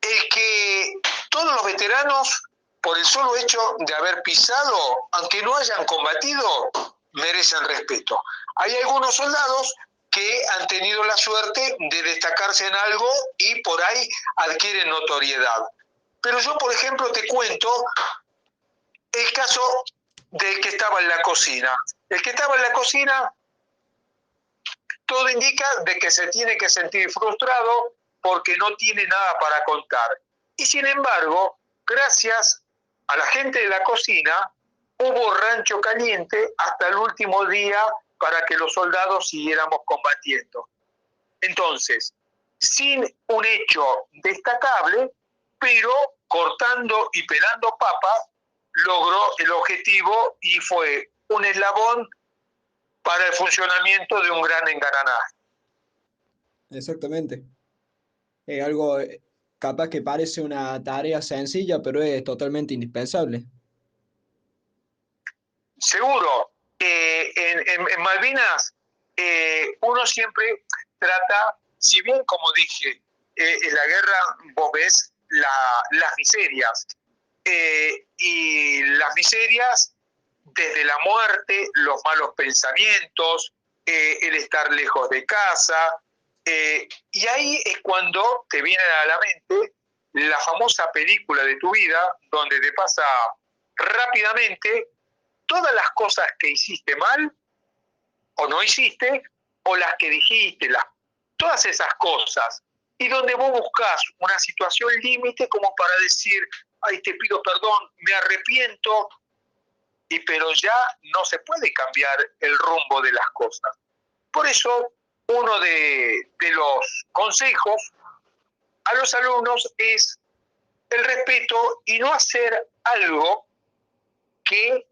[SPEAKER 2] el que todos los veteranos, por el solo hecho de haber pisado, aunque no hayan combatido, merecen respeto. Hay algunos soldados que han tenido la suerte de destacarse en algo y por ahí adquieren notoriedad. Pero yo, por ejemplo, te cuento el caso del que estaba en la cocina. El que estaba en la cocina, todo indica de que se tiene que sentir frustrado porque no tiene nada para contar. Y sin embargo, gracias a la gente de la cocina, hubo rancho caliente hasta el último día para que los soldados siguiéramos combatiendo. Entonces, sin un hecho destacable, pero cortando y pelando papas, logró el objetivo y fue un eslabón para el funcionamiento de un gran engranaje.
[SPEAKER 1] Exactamente. Es algo capaz que parece una tarea sencilla, pero es totalmente indispensable.
[SPEAKER 2] Seguro, en Malvinas uno siempre trata, si bien como dije, en la guerra vos ves las miserias, y las miserias desde la muerte, los malos pensamientos, el estar lejos de casa, y ahí es cuando te viene a la mente la famosa película de tu vida, donde te pasa rápidamente todas las cosas que hiciste mal o no hiciste, o las que dijiste, todas esas cosas, y donde vos buscas una situación límite como para decir, ay, te pido perdón, me arrepiento, pero ya no se puede cambiar el rumbo de las cosas. por eso uno de los consejos a los alumnos es el respeto y no hacer algo que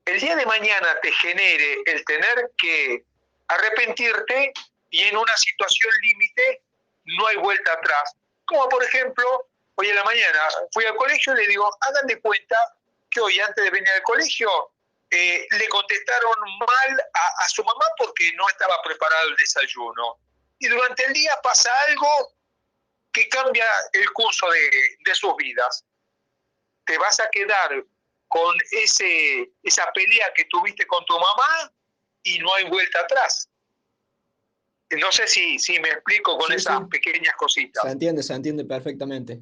[SPEAKER 2] el día de mañana te genere el tener que arrepentirte y en una situación límite no hay vuelta atrás. Como por ejemplo, hoy en la mañana fui al colegio y le digo, hagan de cuenta que hoy antes de venir al colegio le contestaron mal a su mamá porque no estaba preparado el desayuno. Y durante el día pasa algo que cambia el curso de sus vidas. Te vas a quedar con esa pelea que tuviste con tu mamá y no hay vuelta atrás. No sé si me explico con esas pequeñas cositas.
[SPEAKER 1] Se entiende perfectamente.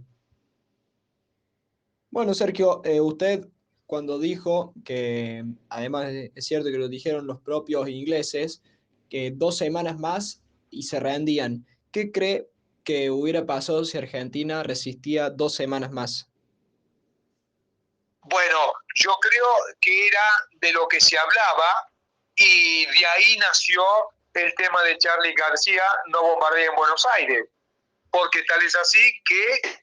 [SPEAKER 1] Bueno, Sergio, usted cuando dijo que, además es cierto que lo dijeron los propios ingleses, que 2 semanas más y se rendían, ¿qué cree que hubiera pasado si Argentina resistía 2 semanas más?
[SPEAKER 2] Bueno, yo creo que era de lo que se hablaba y de ahí nació el tema de Charly García, no bombardea en Buenos Aires, porque tal es así que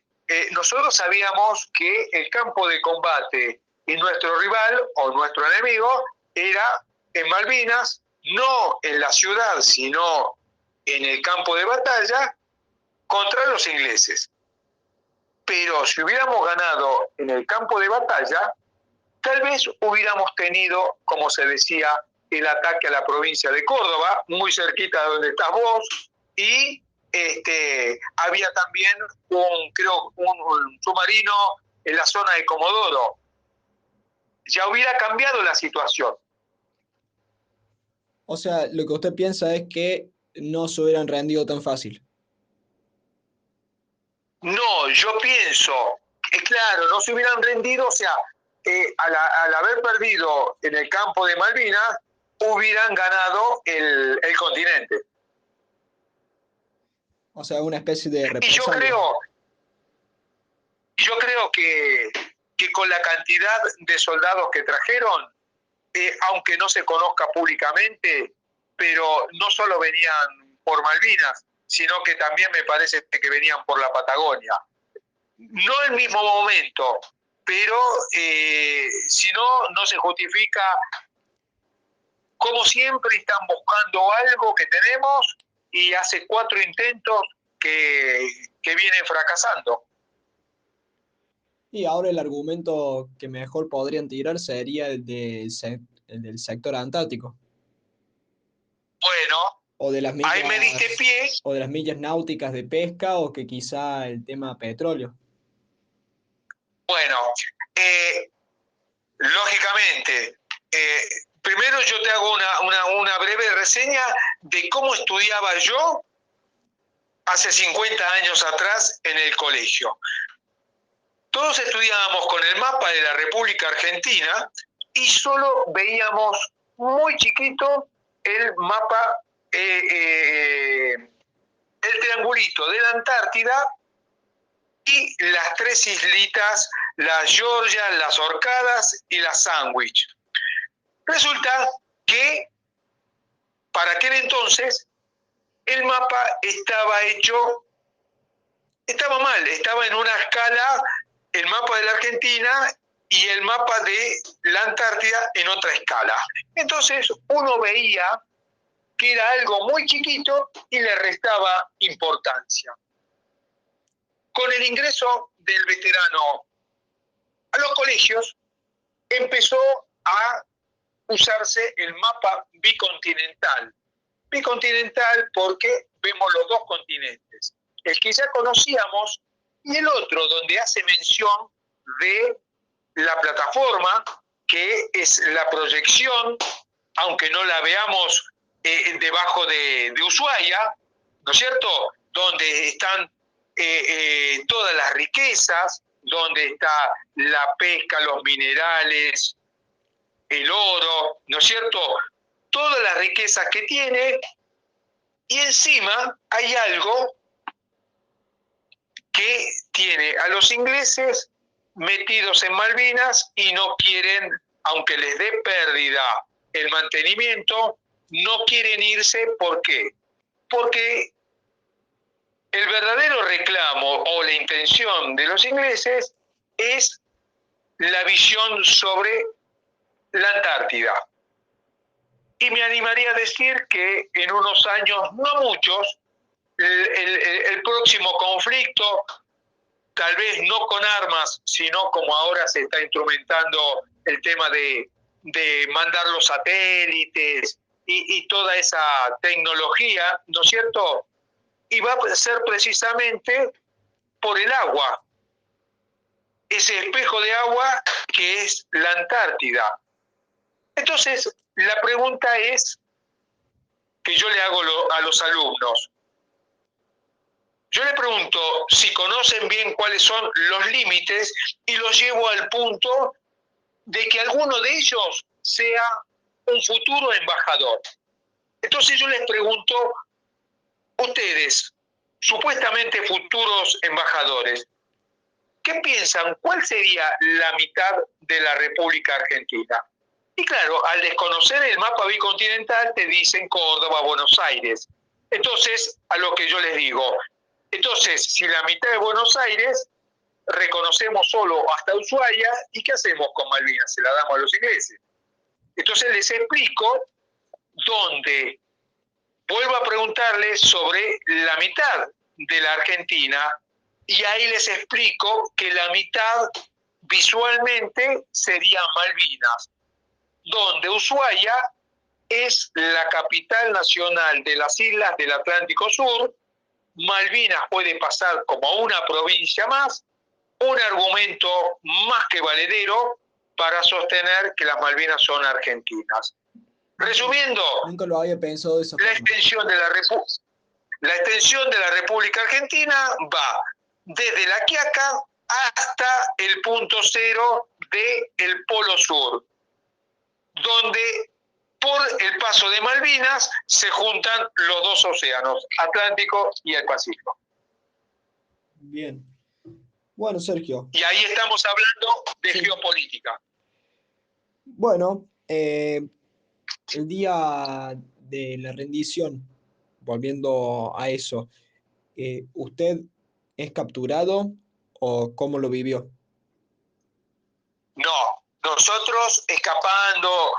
[SPEAKER 2] nosotros sabíamos que el campo de combate y nuestro rival o nuestro enemigo era en Malvinas, no en la ciudad, sino en el campo de batalla contra los ingleses. Pero si hubiéramos ganado en el campo de batalla, tal vez hubiéramos tenido, como se decía, el ataque a la provincia de Córdoba, muy cerquita de donde estás vos, y había también un submarino en la zona de Comodoro. Ya hubiera cambiado la situación.
[SPEAKER 1] O sea, lo que usted piensa es que no se hubieran rendido tan fácil.
[SPEAKER 2] No, yo pienso que, claro, no se hubieran rendido, o sea, al haber perdido en el campo de Malvinas, hubieran ganado el continente.
[SPEAKER 1] O sea, una especie de
[SPEAKER 2] Y yo creo que con la cantidad de soldados que trajeron, aunque no se conozca públicamente, pero no solo venían por Malvinas, sino que también me parece que venían por la Patagonia. No en el mismo momento, pero si no, no se justifica. Como siempre están buscando algo que tenemos y hace 4 intentos que vienen fracasando.
[SPEAKER 1] Y ahora el argumento que mejor podrían tirar sería el del sector antártico.
[SPEAKER 2] Bueno,
[SPEAKER 1] O de las
[SPEAKER 2] ahí me diste pie.
[SPEAKER 1] o de las millas náuticas de pesca, o que quizá el tema petróleo.
[SPEAKER 2] Bueno, lógicamente, primero yo te hago una breve reseña de cómo estudiaba yo hace 50 años atrás en el colegio. Todos estudiábamos con el mapa de la República Argentina y solo veíamos muy chiquito el mapa, el triangulito de la Antártida y las 3 islitas, las Georgia, las Orcadas y las Sandwich. Resulta que para aquel entonces el mapa estaba mal, estaba en una escala, el mapa de la Argentina y el mapa de la Antártida en otra escala. Entonces uno veía que era algo muy chiquito y le restaba importancia. Con el ingreso del veterano a los colegios, empezó a usarse el mapa bicontinental. Bicontinental porque vemos los 2 continentes, el que ya conocíamos y el otro donde hace mención de la plataforma, que es la proyección, aunque no la veamos debajo de Ushuaia, ¿no es cierto?, donde están todas las riquezas, donde está la pesca, los minerales, el oro, ¿no es cierto?, todas las riquezas que tiene, y encima hay algo que tiene a los ingleses metidos en Malvinas y no quieren, aunque les dé pérdida el mantenimiento, no quieren irse. ¿Por qué? Porque el verdadero reclamo o la intención de los ingleses es la visión sobre la Antártida. Y me animaría a decir que en unos años, no muchos, el próximo conflicto, tal vez no con armas, sino como ahora se está instrumentando el tema de mandar los satélites y toda esa tecnología, ¿no es cierto? Y va a ser precisamente por el agua, ese espejo de agua que es la Antártida. Entonces, la pregunta es que yo le hago a los alumnos. Yo le pregunto si conocen bien cuáles son los límites y los llevo al punto de que alguno de ellos sea un futuro embajador. Entonces yo les pregunto, ustedes, supuestamente futuros embajadores, ¿qué piensan? ¿Cuál sería la mitad de la República Argentina? Y claro, al desconocer el mapa bicontinental te dicen Córdoba, Buenos Aires. Entonces, a lo que yo les digo, entonces, si la mitad de Buenos Aires, reconocemos solo hasta Ushuaia, ¿y qué hacemos con Malvinas? Se la damos a los ingleses. Entonces les explico dónde vuelvo a preguntarles sobre la mitad de la Argentina y ahí les explico que la mitad visualmente sería Malvinas, donde Ushuaia es la capital nacional de las islas del Atlántico Sur. Malvinas puede pasar como una provincia más, un argumento más que valedero para sostener que las Malvinas son argentinas. Resumiendo,
[SPEAKER 1] nunca lo había pensado de esa forma.
[SPEAKER 2] La extensión de la República Argentina va desde La Quiaca hasta el punto cero del Polo Sur, donde por el paso de Malvinas se juntan los dos océanos, Atlántico y el Pacífico.
[SPEAKER 1] Bien. Bueno, Sergio.
[SPEAKER 2] Y ahí estamos hablando de geopolítica.
[SPEAKER 1] Bueno, el día de la rendición, volviendo a eso, ¿usted es capturado o cómo lo vivió?
[SPEAKER 2] No, nosotros escapando,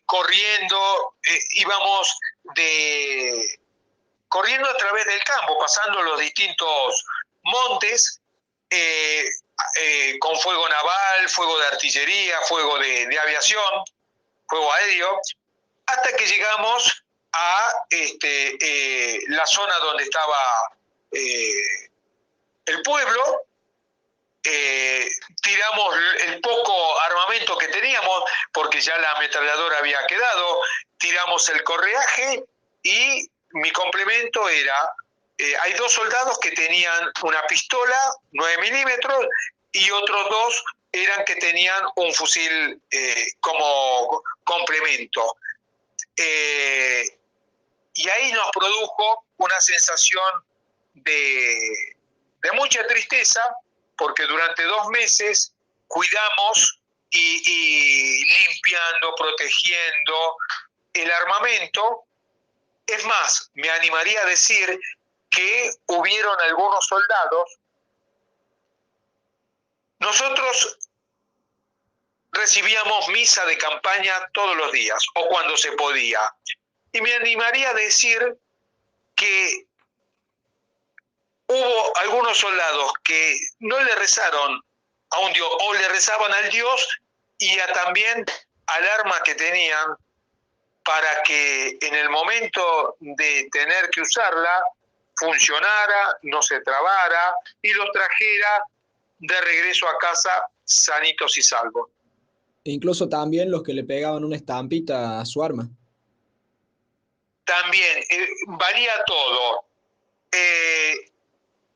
[SPEAKER 2] corriendo, íbamos corriendo a través del campo, pasando los distintos montes, con fuego naval, fuego de artillería, fuego de aviación, fuego aéreo, hasta que llegamos a la zona donde estaba el pueblo. Tiramos el poco armamento que teníamos, porque ya la ametralladora había quedado, tiramos el correaje y mi complemento era, hay dos soldados que tenían una pistola 9 milímetros y otros dos eran que tenían un fusil como complemento. Y ahí nos produjo una sensación de mucha tristeza, porque durante 2 meses cuidamos y limpiando, protegiendo el armamento. Es más, me animaría a decir que hubieron algunos soldados. Nosotros recibíamos misa de campaña todos los días, o cuando se podía. Y me animaría a decir que hubo algunos soldados que no le rezaron a un dios, o le rezaban al dios y también al arma que tenían, para que en el momento de tener que usarla funcionara, no se trabara y los trajera de regreso a casa sanitos y salvos.
[SPEAKER 1] Incluso también los que le pegaban una estampita a su arma.
[SPEAKER 2] También valía todo.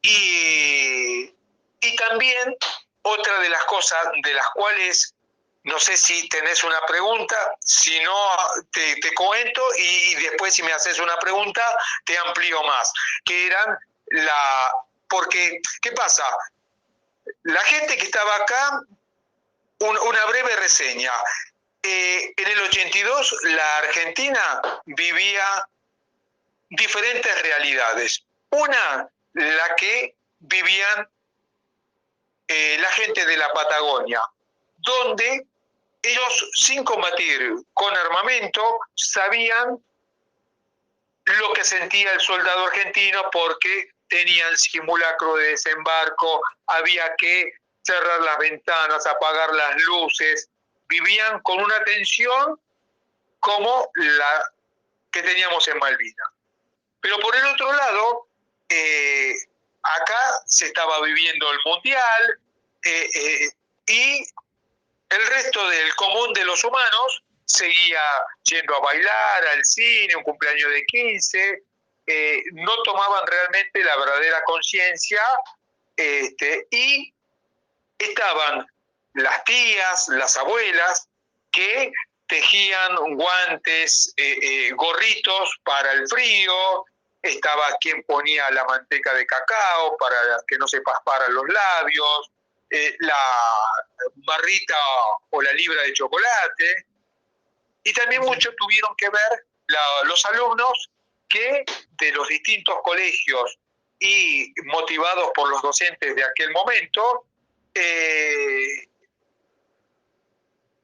[SPEAKER 2] Y también otra de las cosas de las cuales, no sé si tenés una pregunta, si no te comento y después si me haces una pregunta te amplío más, que eran porque, ¿qué pasa? La gente que estaba acá, una breve reseña. En el 82 la Argentina vivía diferentes realidades. Una, la que vivían la gente de la Patagonia, donde ellos, sin combatir con armamento, sabían lo que sentía el soldado argentino porque tenían simulacro de desembarco, había que cerrar las ventanas, apagar las luces, vivían con una tensión como la que teníamos en Malvinas. Pero por el otro lado, acá se estaba viviendo el Mundial y el resto del común de los humanos seguía yendo a bailar, al cine, un cumpleaños de 15, no tomaban realmente la verdadera conciencia, y estaban las tías, las abuelas, que tejían guantes, gorritos para el frío, estaba quien ponía la manteca de cacao para que no se pasparan los labios, la barrita o la libra de chocolate, y también muchos tuvieron que ver los alumnos que de los distintos colegios y motivados por los docentes de aquel momento,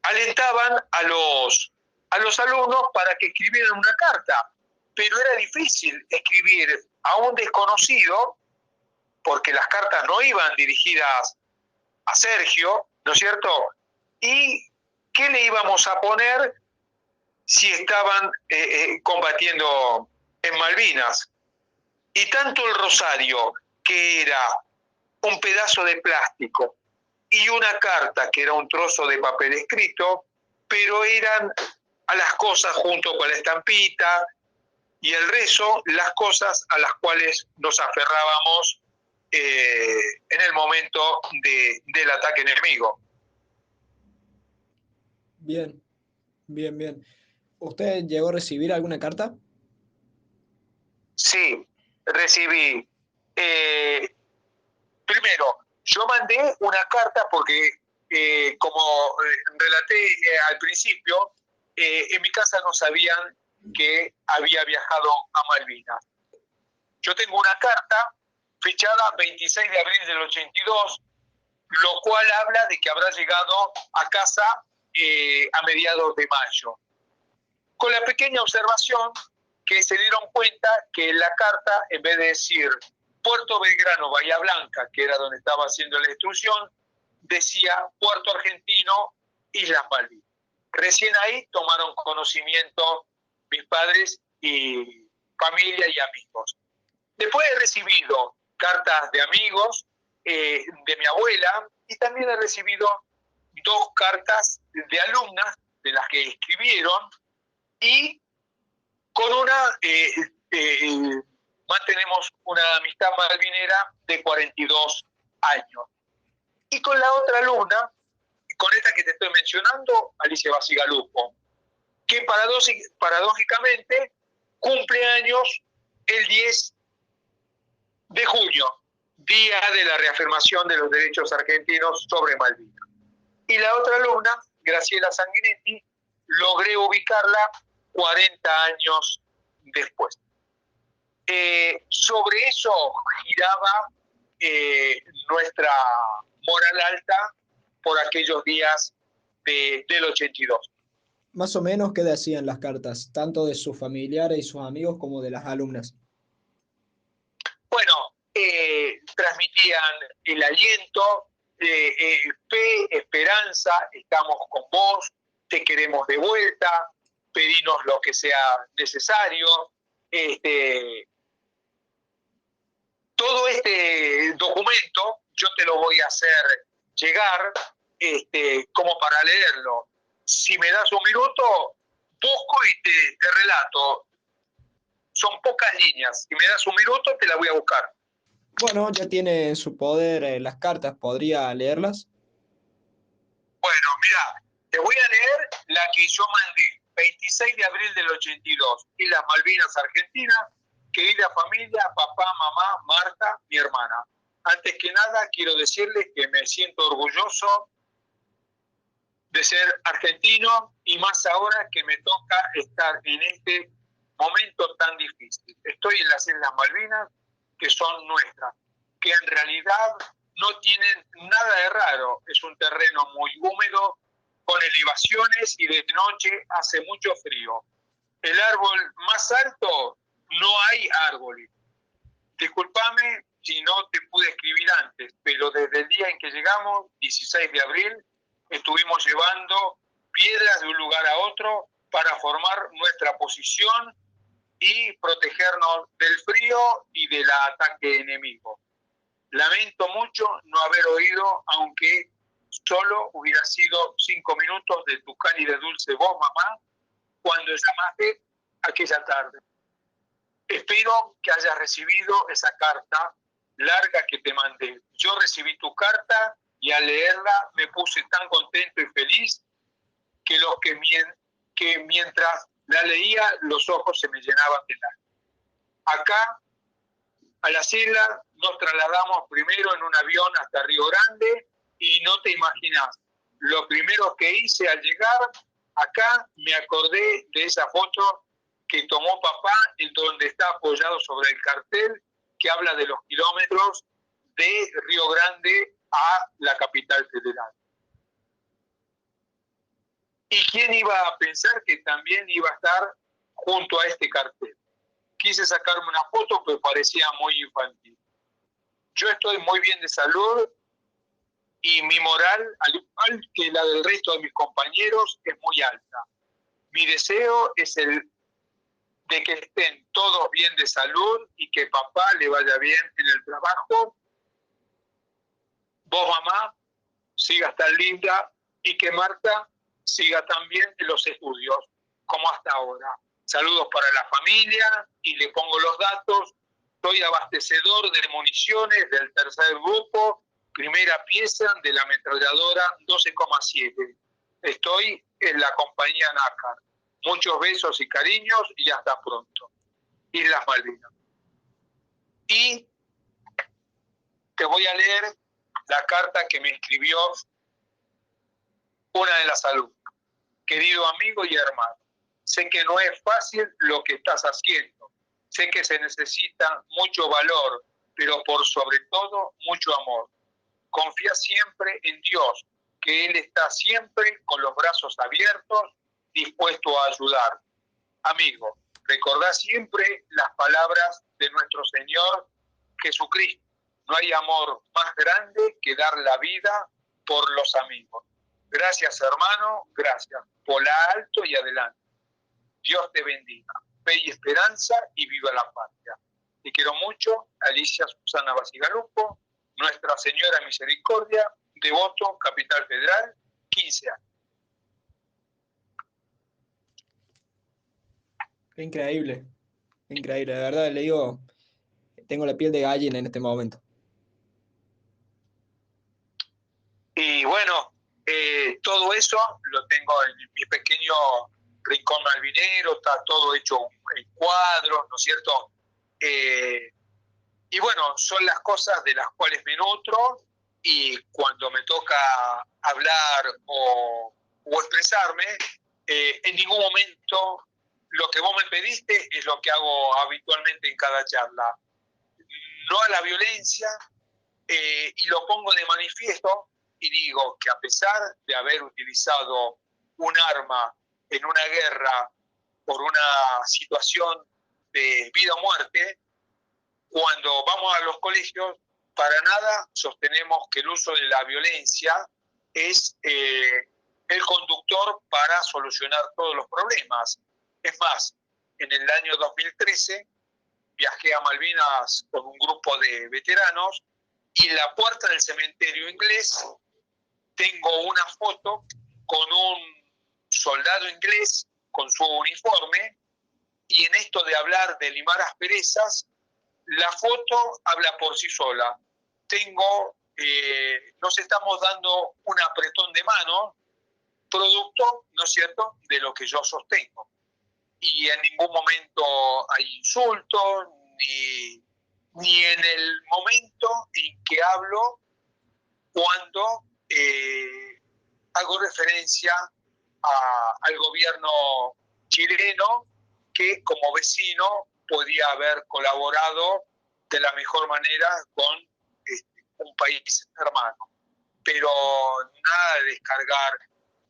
[SPEAKER 2] alentaban a los alumnos para que escribieran una carta, pero era difícil escribir a un desconocido porque las cartas no iban dirigidas a Sergio, ¿no es cierto? ¿Y qué le íbamos a poner si estaban combatiendo en Malvinas? Y tanto el rosario, que era un pedazo de plástico, y una carta, que era un trozo de papel escrito, pero eran a las cosas junto con la estampita y el rezo, las cosas a las cuales nos aferrábamos en el momento del ataque enemigo.
[SPEAKER 1] Bien, bien, bien. ¿Usted llegó a recibir alguna carta?
[SPEAKER 2] Sí, recibí. Primero, yo mandé una carta porque, como relaté al principio, en mi casa no sabían que había viajado a Malvinas. Yo tengo una carta fechada 26 de abril del 82, lo cual habla de que habrá llegado a casa a mediados de mayo. Con la pequeña observación que se dieron cuenta que la carta, en vez de decir Puerto Belgrano, Bahía Blanca, que era donde estaba haciendo la instrucción, decía Puerto Argentino, Islas Malvinas. Recién ahí tomaron conocimiento mis padres y familia y amigos. Después he recibido cartas de amigos, de mi abuela, y también he recibido 2 cartas de alumnas de las que escribieron, y con una mantenemos una amistad malvinera de 42 años. Y con la otra alumna, con esta que te estoy mencionando, Alicia Basigalupo, que paradójicamente cumple años el 10 de junio, día de la reafirmación de los derechos argentinos sobre Malvinas. Y la otra alumna, Graciela Sanguinetti, logré ubicarla 40 años después. Sobre eso giraba nuestra moral alta por aquellos días del 82.
[SPEAKER 1] Más o menos, ¿qué decían las cartas, tanto de sus familiares y sus amigos como de las alumnas?
[SPEAKER 2] Bueno, transmitían el aliento, fe, esperanza, estamos con vos, te queremos de vuelta, pedinos lo que sea necesario. Todo este documento yo te lo voy a hacer llegar como para leerlo. Si me das un minuto, busco y te relato. Son pocas líneas. Si me das un minuto, te la voy a buscar.
[SPEAKER 1] Bueno, ya tiene en su poder las cartas, ¿podría leerlas?
[SPEAKER 2] Bueno, mira, te voy a leer la que yo mandé, 26 de abril del 82, Islas Malvinas, Argentina, querida familia, papá, mamá, Marta, mi hermana. Antes que nada, quiero decirles que me siento orgulloso de ser argentino y más ahora que me toca estar en este momento tan difícil. Estoy en las Islas Malvinas, que son nuestras, que en realidad no tienen nada de raro. Es un terreno muy húmedo, con elevaciones y de noche hace mucho frío. El árbol más alto, no hay árboles. Discúlpame si no te pude escribir antes, pero desde el día en que llegamos, 16 de abril, estuvimos llevando piedras de un lugar a otro para formar nuestra posición y protegernos del frío y del ataque enemigo. Lamento mucho no haber oído, aunque solo hubiera sido 5 minutos de tu cálida dulce voz, mamá, cuando llamaste aquella tarde. Espero que hayas recibido esa carta larga que te mandé. Yo recibí tu carta y al leerla me puse tan contento y feliz que mientras la leía los ojos se me llenaban de lágrimas. Acá, a las islas, nos trasladamos primero en un avión hasta Río Grande y no te imaginas, lo primero que hice al llegar acá, me acordé de esa foto que tomó papá, en donde está apoyado sobre el cartel que habla de los kilómetros de Río Grande a la capital federal. ¿Y quién iba a pensar que también iba a estar junto a este cartel? Quise sacarme una foto, pero parecía muy infantil. Yo estoy muy bien de salud y mi moral, al igual que la del resto de mis compañeros, es muy alta. Mi deseo es el de que estén todos bien de salud y que papá le vaya bien en el trabajo. Vos, mamá, sigas tan linda y que Marta siga también en los estudios, como hasta ahora. Saludos para la familia y le pongo los datos. Soy abastecedor de municiones del tercer grupo, primera pieza de la ametralladora 12,7. Estoy en la compañía NACAR. Muchos besos y cariños y hasta pronto. Islas Malvinas. Y te voy a leer la carta que me escribió una de las alumnas. Querido amigo y hermano, sé que no es fácil lo que estás haciendo. Sé que se necesita mucho valor, pero por sobre todo mucho amor. Confía siempre en Dios, que Él está siempre con los brazos abiertos, dispuesto a ayudar. Amigo, recordá siempre las palabras de nuestro Señor Jesucristo. No hay amor más grande que dar la vida por los amigos. Gracias, hermano, gracias. Volá alto y adelante. Dios te bendiga. Fe y esperanza y viva la patria. Te quiero mucho, Alicia Susana Basigalupo, Nuestra Señora Misericordia, Devoto, Capital Federal, 15 años.
[SPEAKER 1] Increíble, increíble, de verdad, le digo, tengo la piel de gallina en este momento.
[SPEAKER 2] Y bueno, todo eso lo tengo en mi pequeño rincón malvinero, está todo hecho en cuadros, ¿no es cierto? Y bueno, son las cosas de las cuales me nutro y cuando me toca hablar o expresarme, en ningún momento lo que vos me pediste es lo que hago habitualmente en cada charla. No a la violencia, y lo pongo de manifiesto y digo que a pesar de haber utilizado un arma en una guerra por una situación de vida o muerte, cuando vamos a los colegios, para nada sostenemos que el uso de la violencia es el conductor para solucionar todos los problemas. Es más, en el año 2013 viajé a Malvinas con un grupo de veteranos y en la puerta del cementerio inglés tengo una foto con un soldado inglés con su uniforme, y en esto de hablar de limar asperezas, la foto habla por sí sola. Nos estamos dando un apretón de mano, producto, ¿no es cierto?, de lo que yo sostengo. Y en ningún momento hay insultos, ni en el momento en que hablo cuando hago referencia al gobierno chileno, que como vecino podía haber colaborado de la mejor manera con un país hermano. Pero nada de descargar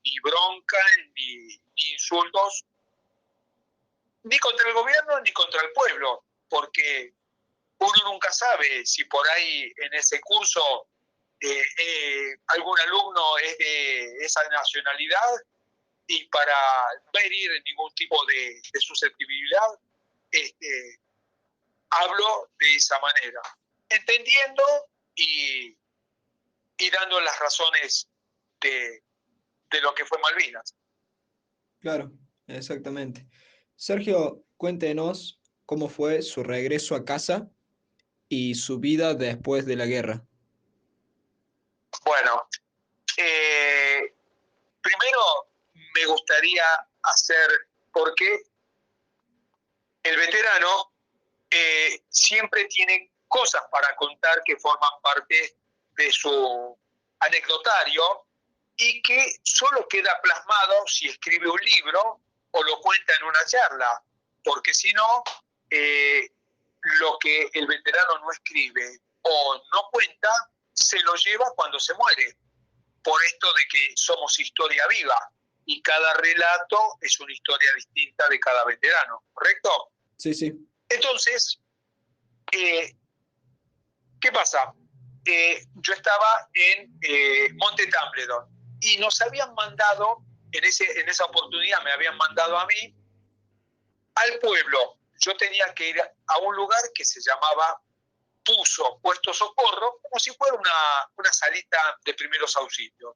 [SPEAKER 2] ni bronca, ni insultos, ni contra el gobierno ni contra el pueblo, porque uno nunca sabe si por ahí en ese curso algún alumno es de esa nacionalidad, y para no herir ningún tipo de susceptibilidad, hablo de esa manera, entendiendo y dando las razones de lo que fue Malvinas.
[SPEAKER 1] Claro, exactamente. Sergio, cuéntenos cómo fue su regreso a casa y su vida después de la guerra.
[SPEAKER 2] Bueno, primero me gustaría hacer, porque el veterano siempre tiene cosas para contar que forman parte de su anecdotario y que solo queda plasmado si escribe un libro o lo cuenta en una charla, porque si no, lo que el veterano no escribe o no cuenta, se lo lleva cuando se muere, por esto de que somos historia viva y cada relato es una historia distinta de cada veterano, ¿correcto?
[SPEAKER 1] Sí, sí.
[SPEAKER 2] Entonces, ¿qué pasa? Yo estaba en Monte Tumbledon y nos habían mandado, en esa oportunidad me habían mandado a mí al pueblo. Yo tenía que ir a un lugar que se llamaba Puesto Socorro, como si fuera una salita de primeros auxilios.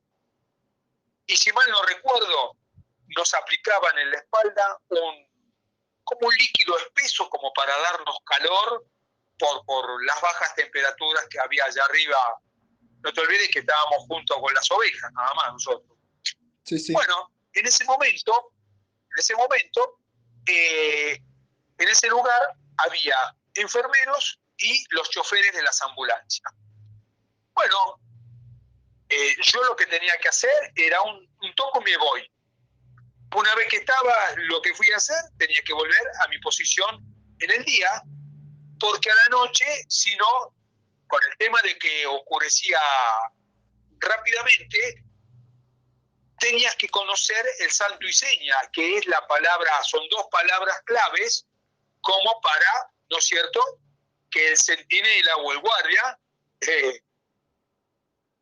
[SPEAKER 2] Y si mal no recuerdo, nos aplicaban en la espalda como un líquido espeso como para darnos calor por las bajas temperaturas que había allá arriba. No te olvides que estábamos junto con las ovejas, nada más nosotros.
[SPEAKER 1] Sí, sí.
[SPEAKER 2] Bueno, en ese momento, en ese lugar había enfermeros y los choferes de las ambulancias. Bueno, yo lo que tenía que hacer era un toco me voy. Una vez que estaba, lo que fui a hacer, tenía que volver a mi posición en el día, porque a la noche, si no, con el tema de que oscurecía rápidamente, tenías que conocer el santo y seña, que es la palabra, son dos palabras claves, como para, ¿no es cierto?, que el centinela o el guardia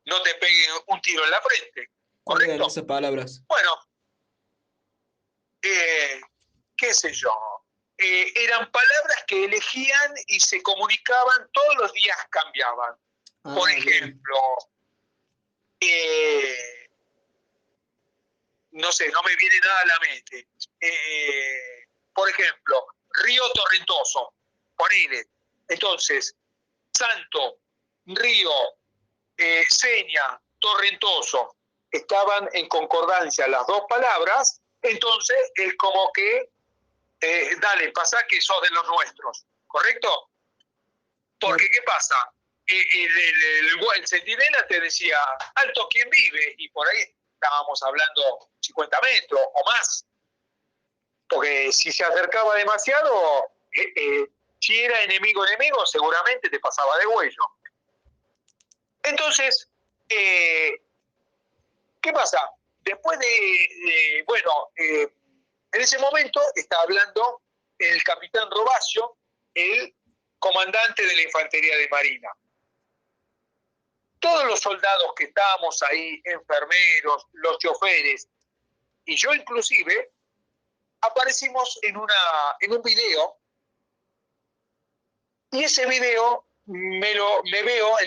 [SPEAKER 2] no te pegue un tiro en la frente,
[SPEAKER 1] ¿Cuáles eran
[SPEAKER 2] ¿correcto?
[SPEAKER 1] esas palabras?
[SPEAKER 2] Bueno, qué sé yo, eran palabras que elegían y se comunicaban, todos los días cambiaban. Por ejemplo, no sé, no me viene nada a la mente. Por ejemplo, río torrentoso, ponele. Entonces, santo, río, seña, torrentoso, estaban en concordancia las dos palabras, entonces es como que, dale, pasa que sos de los nuestros, ¿correcto? Porque, ¿qué pasa? El centinela te decía, alto quien vive, y por ahí estábamos hablando 50 metros o más, porque si se acercaba demasiado, si era enemigo, seguramente te pasaba de huello. Entonces, ¿qué pasa? Después en ese momento está hablando el capitán Robacio, el comandante de la Infantería de Marina. Todos los soldados que estábamos ahí, enfermeros, los choferes, y yo inclusive, aparecimos en un video, y ese video en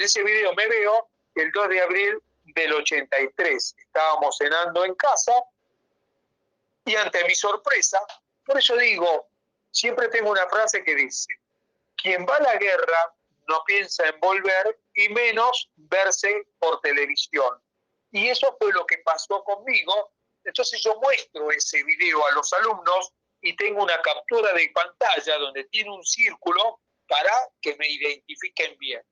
[SPEAKER 2] ese video me veo el 2 de abril del 83. Estábamos cenando en casa, y ante mi sorpresa, por eso digo, siempre tengo una frase que dice, quien va a la guerra no piensa en volver y menos verse por televisión. Y eso fue lo que pasó conmigo. Entonces yo muestro ese video a los alumnos y tengo una captura de pantalla donde tiene un círculo para que me identifiquen bien.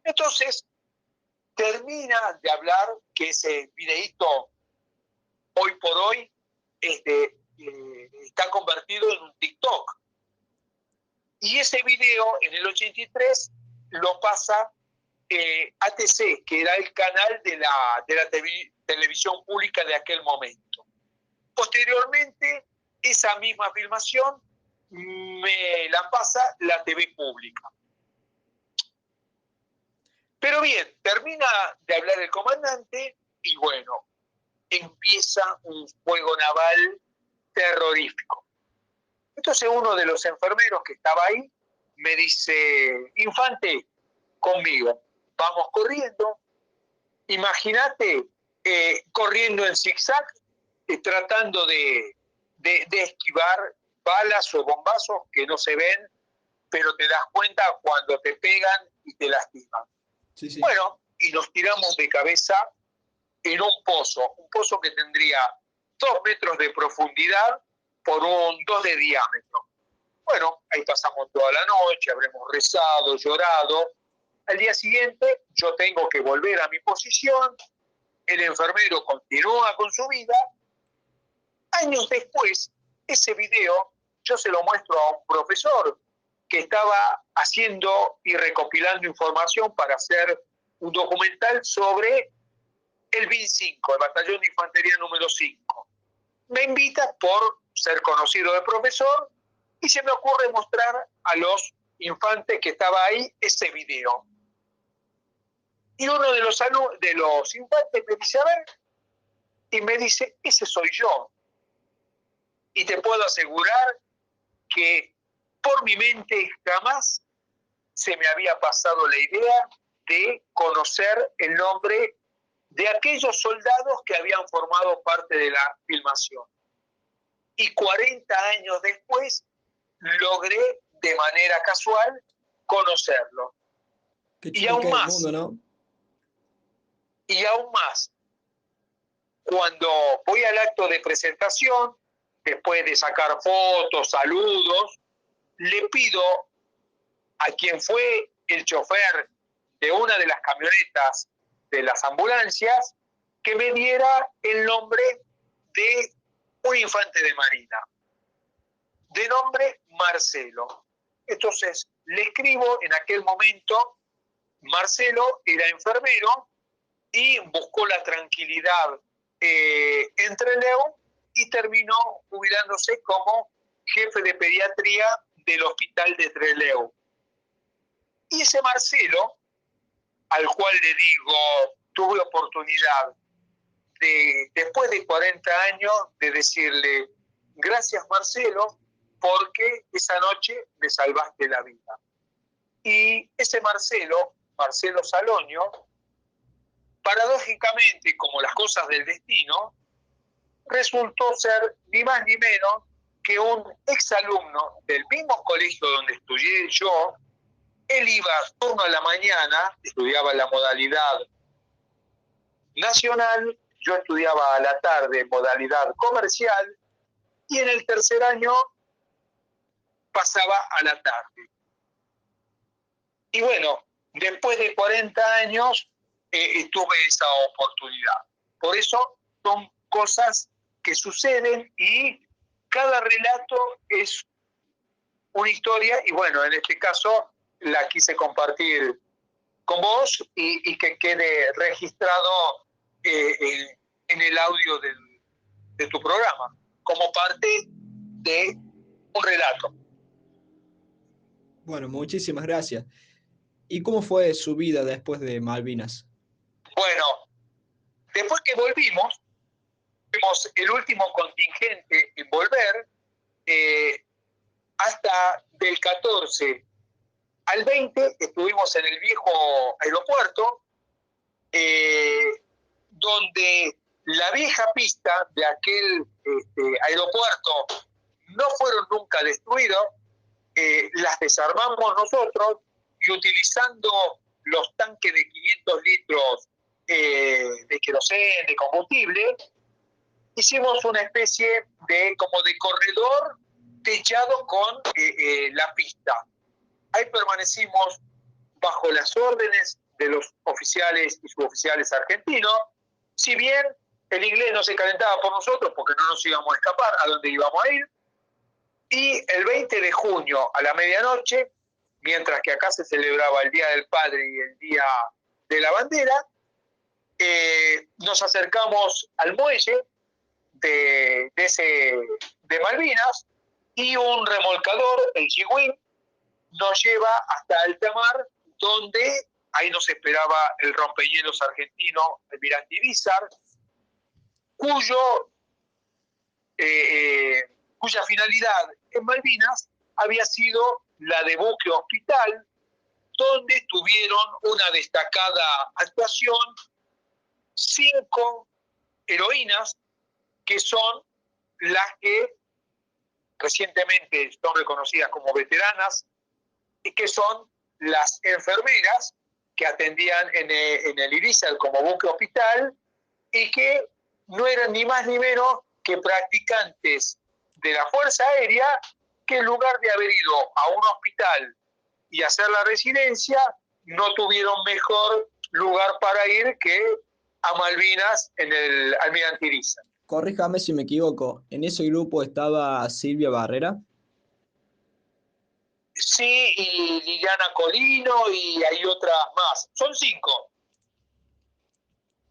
[SPEAKER 2] Entonces termina de hablar que ese videíto hoy por hoy está convertido en un TikTok. Y ese video en el 83 lo pasa ATC, que era el canal de la televisión pública de aquel momento. Posteriormente, esa misma filmación me la pasa la TV pública. Pero bien, termina de hablar el comandante y bueno, empieza un fuego naval terrorífico. Entonces uno de los enfermeros que estaba ahí me dice, infante, conmigo, vamos corriendo. Imagínate corriendo en zigzag, tratando de esquivar balas o bombazos que no se ven, pero te das cuenta cuando te pegan y te lastiman.
[SPEAKER 1] Sí, sí.
[SPEAKER 2] Bueno, y nos tiramos de cabeza en un pozo que tendría 2 metros de profundidad por 2 de diámetro. Bueno, ahí pasamos toda la noche, habremos rezado, llorado. Al día siguiente yo tengo que volver a mi posición, el enfermero continúa con su vida. Años después, ese video yo se lo muestro a un profesor que estaba haciendo y recopilando información para hacer un documental sobre el BIN 5, el Batallón de Infantería número 5. Me invita por ser conocido del profesor y se me ocurre mostrar a los infantes que estaba ahí ese video. Y uno de los infantes me dice, a ver, y me dice, ese soy yo. Y te puedo asegurar que por mi mente jamás se me había pasado la idea de conocer el nombre de aquellos soldados que habían formado parte de la filmación. Y 40 años después logré de manera casual conocerlo.
[SPEAKER 1] Y aún más, mundo, ¿no?
[SPEAKER 2] Y aún más, cuando voy al acto de presentación, después de sacar fotos, saludos, le pido a quien fue el chofer de una de las camionetas de las ambulancias que me diera el nombre de un infante de marina, de nombre Marcelo. Entonces le escribo en aquel momento. Marcelo era enfermero y buscó la tranquilidad en Trelew y terminó jubilándose como jefe de pediatría del hospital de Trelew. Y ese Marcelo, al cual le digo, tuve oportunidad después de 40 años, de decirle, gracias Marcelo, porque esa noche me salvaste la vida. Y ese Marcelo Saloño, paradójicamente, como las cosas del destino, resultó ser ni más ni menos que un exalumno del mismo colegio donde estudié yo. Él iba turno a la mañana, estudiaba la modalidad nacional, yo estudiaba a la tarde modalidad comercial, y en el tercer año pasaba a la tarde. Y bueno, después de 40 años tuve esa oportunidad. Por eso son cosas que suceden y cada relato es una historia, y bueno, en este caso la quise compartir con vos y que quede registrado en el audio de tu programa, como parte de un relato.
[SPEAKER 1] Bueno, muchísimas gracias. ¿Y cómo fue su vida después de Malvinas?
[SPEAKER 2] Bueno, después que volvimos, fuimos el último contingente en volver, hasta del 14 al 20 estuvimos en el viejo aeropuerto, donde la vieja pista de aquel aeropuerto no fueron nunca destruidos, las desarmamos nosotros y utilizando los tanques de 500 litros de queroseno, de combustible, hicimos una especie como de corredor techado con la pista. Ahí permanecimos bajo las órdenes de los oficiales y suboficiales argentinos, si bien El inglés no se calentaba por nosotros porque no nos íbamos a escapar a dónde íbamos a ir. Y el 20 de junio a la medianoche, mientras que acá se celebraba el Día del Padre y el Día de la Bandera, nos acercamos al muelle de Malvinas y un remolcador, el Chihuín, nos lleva hasta alta mar, donde ahí nos esperaba el rompehielos argentino Almirante Irizar, cuya finalidad en Malvinas había sido la de buque hospital, donde tuvieron una destacada actuación 5 heroínas, que son las que recientemente son reconocidas como veteranas, y que son las enfermeras que atendían en el Irizar como buque hospital, y que no eran ni más ni menos que practicantes de la Fuerza Aérea, que en lugar de haber ido a un hospital y hacer la residencia, no tuvieron mejor lugar para ir que a Malvinas en el Almirante Irizar.
[SPEAKER 1] Corríjame si me equivoco, ¿en ese grupo estaba Silvia Barrera?
[SPEAKER 2] Sí, y Liliana Colino, y hay otras más. Son 5.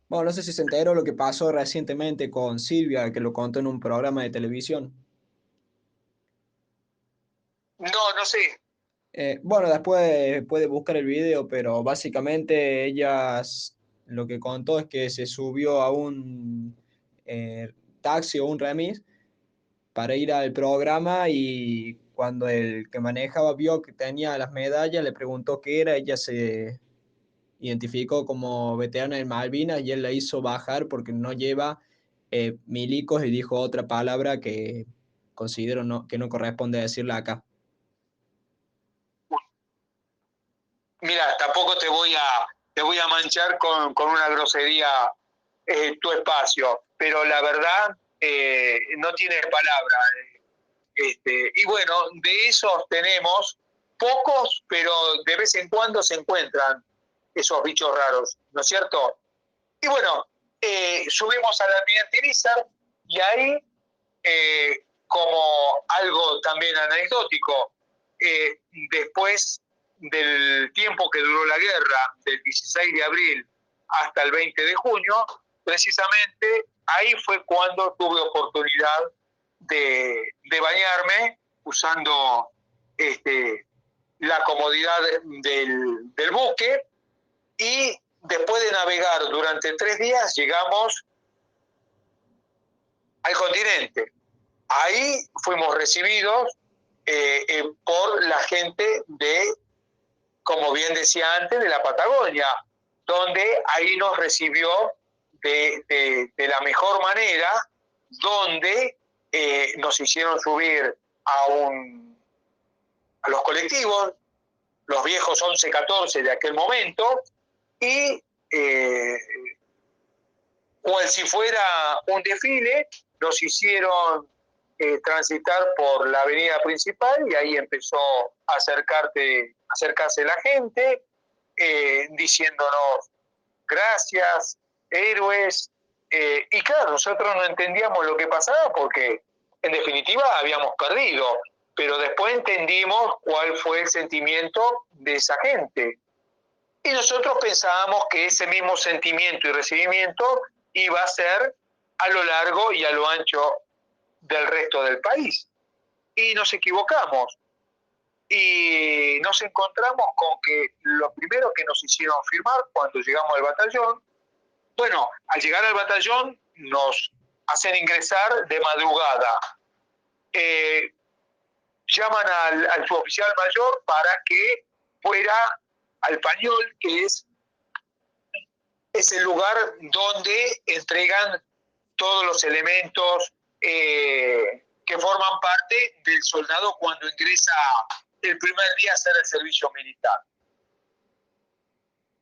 [SPEAKER 1] Bueno, no sé si se enteró lo que pasó recientemente con Silvia, que lo contó en un programa de televisión.
[SPEAKER 2] No, no sé.
[SPEAKER 1] Bueno, después puede buscar el video, pero básicamente ella lo que contó es que se subió a un taxi o un remis para ir al programa y cuando el que manejaba vio que tenía las medallas, le preguntó qué era, ella se identificó como veterana de Malvinas y él la hizo bajar porque no lleva milicos y dijo otra palabra que considero que no corresponde decirla acá.
[SPEAKER 2] Mira, tampoco te voy a manchar con una grosería tu espacio, pero la verdad no tiene palabra. Y bueno, de esos tenemos pocos, pero de vez en cuando se encuentran esos bichos raros, ¿no es cierto? Y bueno, subimos a la Almirante Irizar y ahí, como algo también anecdótico, después del tiempo que duró la guerra, del 16 de abril hasta el 20 de junio, precisamente ahí fue cuando tuve oportunidad de bañarme usando la comodidad del buque, y después de navegar durante 3 días llegamos al continente. Ahí fuimos recibidos por la gente como bien decía antes, de la Patagonia, donde ahí nos recibió de la mejor manera, donde nos hicieron subir a los colectivos, los viejos 11-14 de aquel momento, y cual si fuera un desfile, nos hicieron transitar por la avenida principal, y ahí empezó a acercarse la gente, diciéndonos gracias, héroes, y claro, nosotros no entendíamos lo que pasaba porque en definitiva habíamos perdido, pero después entendimos cuál fue el sentimiento de esa gente. Y nosotros pensábamos que ese mismo sentimiento y recibimiento iba a ser a lo largo y a lo ancho del resto del país. Y nos equivocamos. Y nos encontramos con que lo primero que nos hicieron firmar cuando llegamos al batallón, bueno, al llegar al batallón nos hacen ingresar de madrugada. Llaman al suboficial mayor para que fuera al Pañol, que es el lugar donde entregan todos los elementos que forman parte del soldado cuando ingresa el primer día a hacer el servicio militar.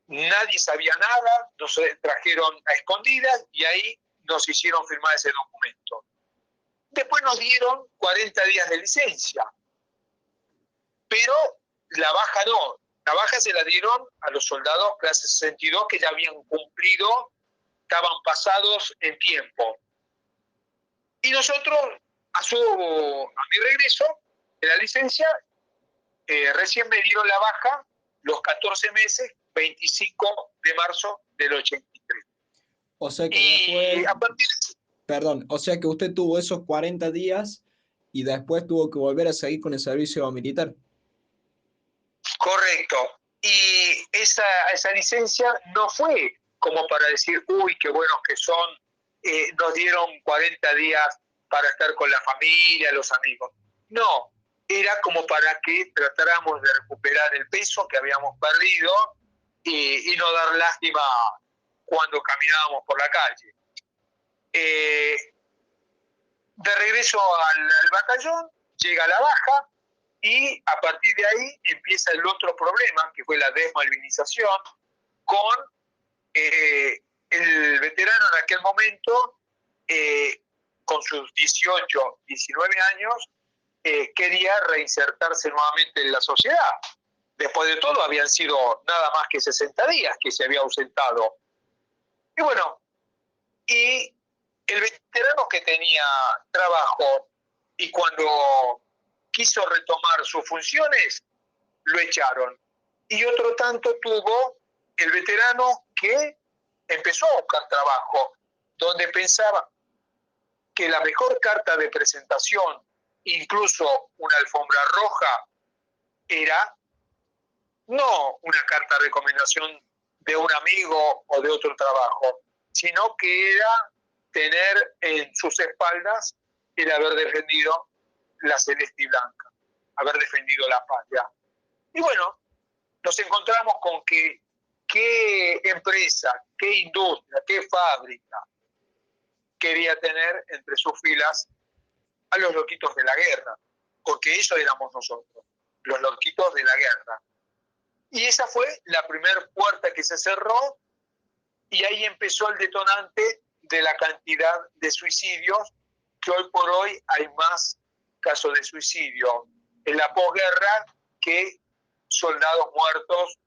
[SPEAKER 2] Nadie sabía nada, nos trajeron a escondidas y ahí nos hicieron firmar ese documento. Después nos dieron 40 días de licencia, pero la baja no. La baja se la dieron a los soldados clase 62 que ya habían cumplido estaban pasados en tiempo. Y nosotros, a mi regreso de la licencia, recién me dieron la baja los 14 meses, 25 de marzo del 83.
[SPEAKER 1] O sea que
[SPEAKER 2] Y
[SPEAKER 1] después,
[SPEAKER 2] a partir
[SPEAKER 1] perdón, o sea que usted tuvo esos 40 días y después tuvo que volver a seguir con el servicio militar.
[SPEAKER 2] Correcto. Y esa licencia no fue como para decir, uy, qué buenos que son, nos dieron 40 días para estar con la familia, los amigos. No, era como para que tratáramos de recuperar el peso que habíamos perdido y no dar lástima cuando caminábamos por la calle. De regreso al batallón, llega la baja, y a partir de ahí empieza el otro problema, que fue la desmovilización, con el veterano en aquel momento, con sus 18, 19 años, quería reinsertarse nuevamente en la sociedad. Después de todo, habían sido nada más que 60 días que se había ausentado. Y bueno, y el veterano que tenía trabajo y cuando quiso retomar sus funciones, lo echaron. Y otro tanto tuvo el veterano que empezó a buscar trabajo, donde pensaba que la mejor carta de presentación, incluso una alfombra roja, era no una carta de recomendación de un amigo o de otro trabajo, sino que era tener en sus espaldas el haber defendido la celeste y blanca, haber defendido la patria. Y bueno, nos encontramos con que qué empresa, qué industria, qué fábrica quería tener entre sus filas a los loquitos de la guerra, porque eso éramos nosotros, los loquitos de la guerra. Y esa fue la primera puerta que se cerró, y ahí empezó el detonante de la cantidad de suicidios, que hoy por hoy hay más casos de suicidio en la posguerra que soldados muertos,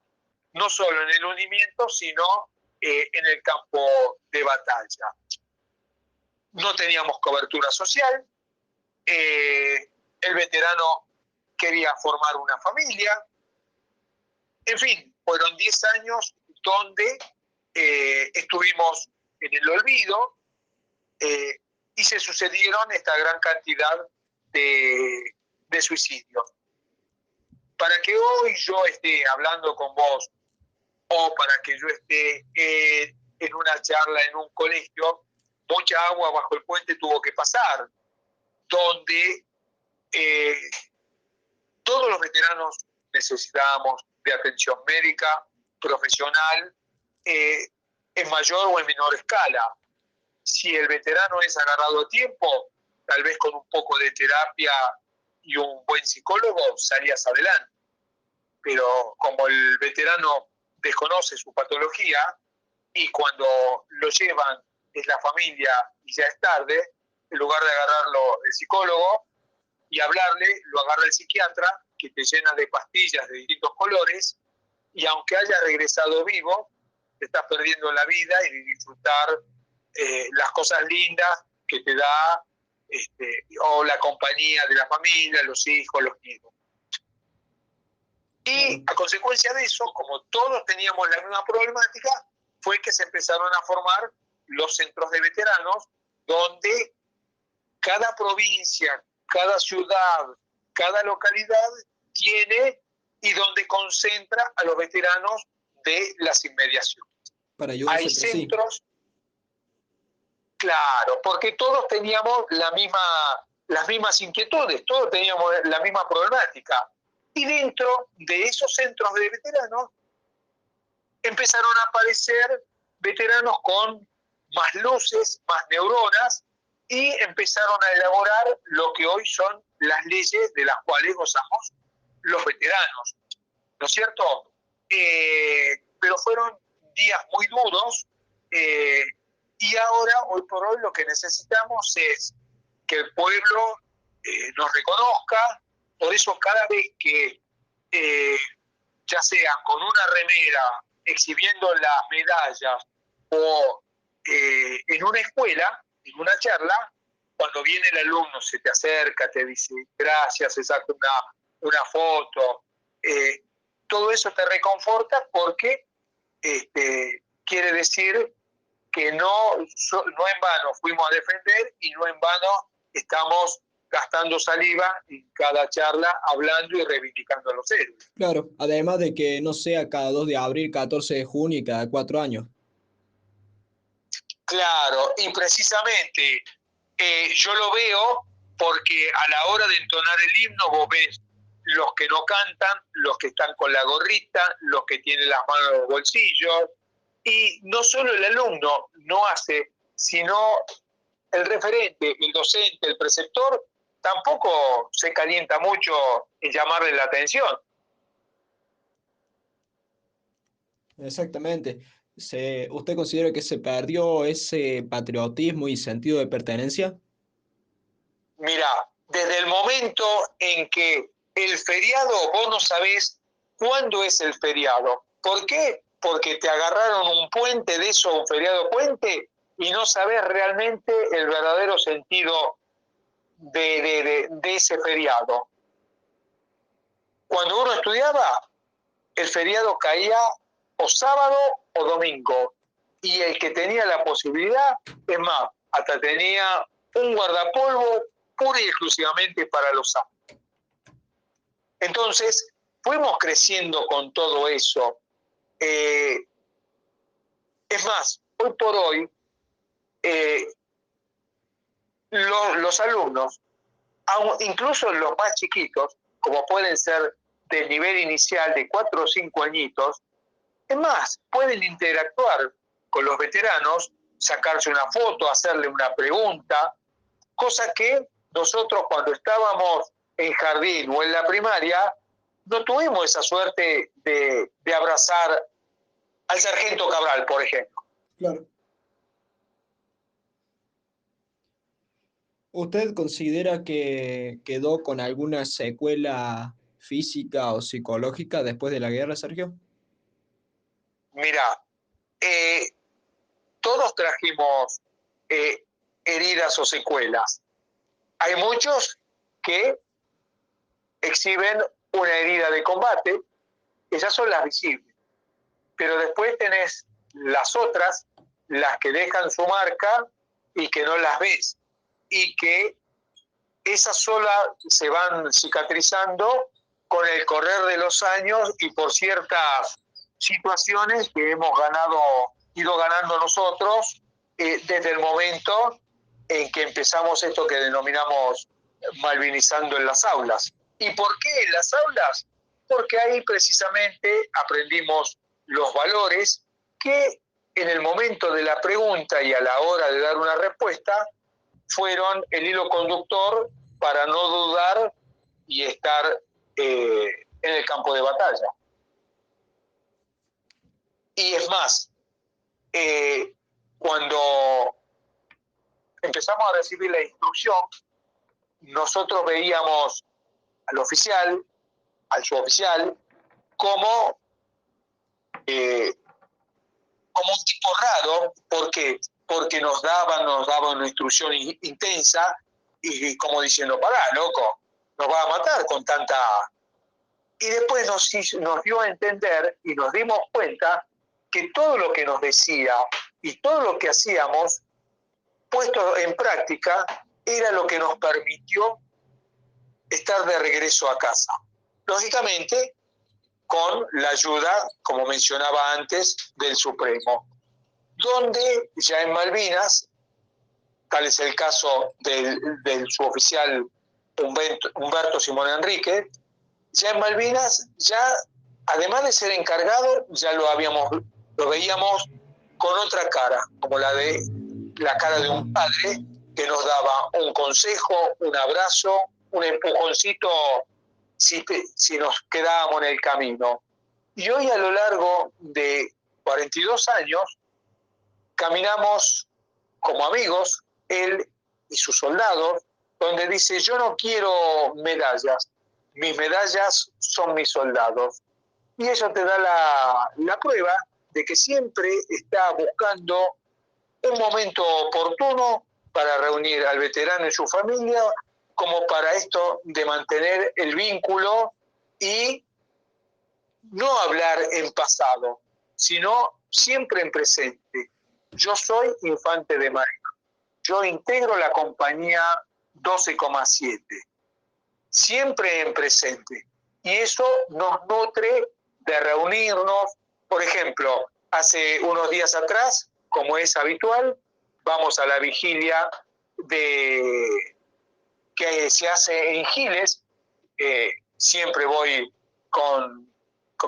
[SPEAKER 2] no solo en el hundimiento, sino en el campo de batalla. No teníamos cobertura social, el veterano quería formar una familia, en fin, fueron 10 años donde estuvimos en el olvido, y se sucedieron esta gran cantidad de suicidios. Para que hoy yo esté hablando con vos, o para que yo esté en una charla en un colegio, mucha agua bajo el puente tuvo que pasar, donde todos los veteranos necesitábamos de atención médica, profesional, en mayor o en menor escala. Si el veterano es agarrado a tiempo, tal vez con un poco de terapia y un buen psicólogo salías adelante. Pero como el veterano desconoce su patología y cuando lo llevan es la familia y ya es tarde, en lugar de agarrarlo el psicólogo y hablarle, lo agarra el psiquiatra, que te llena de pastillas de distintos colores, y aunque haya regresado vivo, te estás perdiendo la vida y de disfrutar las cosas lindas que te da, o la compañía de la familia, los hijos, los nietos. Y a consecuencia de eso, como todos teníamos la misma problemática, fue que se empezaron a formar los centros de veteranos, donde cada provincia, cada ciudad, cada localidad tiene y donde concentra a los veteranos de las inmediaciones.
[SPEAKER 1] Para ayudarse
[SPEAKER 2] Hay
[SPEAKER 1] entre sí.
[SPEAKER 2] centros, claro, porque todos teníamos las mismas inquietudes, todos teníamos la misma problemática. Y dentro de esos centros de veteranos empezaron a aparecer veteranos con más luces, más neuronas, y empezaron a elaborar lo que hoy son las leyes de las cuales gozamos los veteranos, ¿no es cierto? Pero fueron días muy duros, y ahora, hoy por hoy, lo que necesitamos es que el pueblo nos reconozca. Por eso cada vez que, ya sea con una remera exhibiendo las medallas o en una escuela, en una charla, cuando viene el alumno, se te acerca, te dice gracias, se saca una foto, todo eso te reconforta porque quiere decir que no en vano fuimos a defender y no en vano estamos gastando saliva en cada charla hablando y reivindicando a los héroes.
[SPEAKER 1] Claro, además de que no sea cada 2 de abril, 14 de junio y cada 4 años.
[SPEAKER 2] Claro, y precisamente yo lo veo porque a la hora de entonar el himno vos ves los que no cantan, los que están con la gorrita, los que tienen las manos en los bolsillos, y no solo el alumno no hace, sino el referente, el docente, el preceptor, tampoco se calienta mucho en llamarle la atención.
[SPEAKER 1] Exactamente. ¿Usted considera que se perdió ese patriotismo y sentido de pertenencia?
[SPEAKER 2] Mira, desde el momento en que el feriado, vos no sabés cuándo es el feriado. ¿Por qué? Porque te agarraron un puente de eso, un feriado puente, y no sabés realmente el verdadero sentido de ese feriado. Cuando uno estudiaba, el feriado caía o sábado o domingo. Y el que tenía la posibilidad, es más, hasta tenía un guardapolvo pura y exclusivamente para los sábados. Entonces, fuimos creciendo con todo eso. Es más, hoy por hoy, los alumnos, incluso los más chiquitos, como pueden ser del nivel inicial de 4 o 5 añitos, es más, pueden interactuar con los veteranos, sacarse una foto, hacerle una pregunta, cosa que nosotros cuando estábamos en jardín o en la primaria, no tuvimos esa suerte de abrazar al sargento Cabral, por ejemplo.
[SPEAKER 1] Claro. ¿Usted considera que quedó con alguna secuela física o psicológica después de la guerra, Sergio?
[SPEAKER 2] Mira, todos trajimos heridas o secuelas. Hay muchos que exhiben una herida de combate, esas son las visibles. Pero después tenés las otras, las que dejan su marca y que no las ves. Y que esas solas se van cicatrizando con el correr de los años y por ciertas situaciones que hemos ido ganando nosotros desde el momento en que empezamos esto que denominamos malvinizando en las aulas. ¿Y por qué en las aulas? Porque ahí precisamente aprendimos los valores que en el momento de la pregunta y a la hora de dar una respuesta fueron el hilo conductor para no dudar y estar en el campo de batalla. Y es más, cuando empezamos a recibir la instrucción, nosotros veíamos al oficial, al suboficial, como un tipo raro. ¿Por qué? Porque nos daban una instrucción intensa y como diciendo, pará, loco, nos va a matar con tanta... Y después nos dio a entender y nos dimos cuenta que todo lo que nos decía y todo lo que hacíamos, puesto en práctica, era lo que nos permitió estar de regreso a casa. Lógicamente, con la ayuda, como mencionaba antes, del Supremo, donde ya en Malvinas, tal es el caso del suboficial Humberto Simón Enrique, ya en Malvinas, ya además de ser encargado, ya lo veíamos con otra cara, como la cara de un padre que nos daba un consejo, un abrazo, un empujoncito si nos quedábamos en el camino. Y hoy a lo largo de 42 años caminamos como amigos, él y sus soldados, donde dice, yo no quiero medallas, mis medallas son mis soldados. Y eso te da la prueba de que siempre está buscando un momento oportuno para reunir al veterano y su familia, como para esto de mantener el vínculo y no hablar en pasado, sino siempre en presente. Yo soy Infante de Marina. Yo integro la compañía 12,7, siempre en presente. Y eso nos nutre de reunirnos. Por ejemplo, hace unos días atrás, como es habitual, vamos a la vigilia que se hace en Giles. Siempre voy con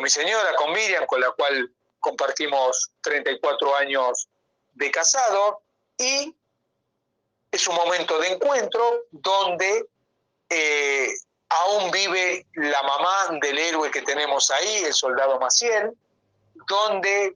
[SPEAKER 2] mi señora, con Miriam, con la cual compartimos 34 años de casado, y es un momento de encuentro donde aún vive la mamá del héroe que tenemos ahí, el soldado Maciel, donde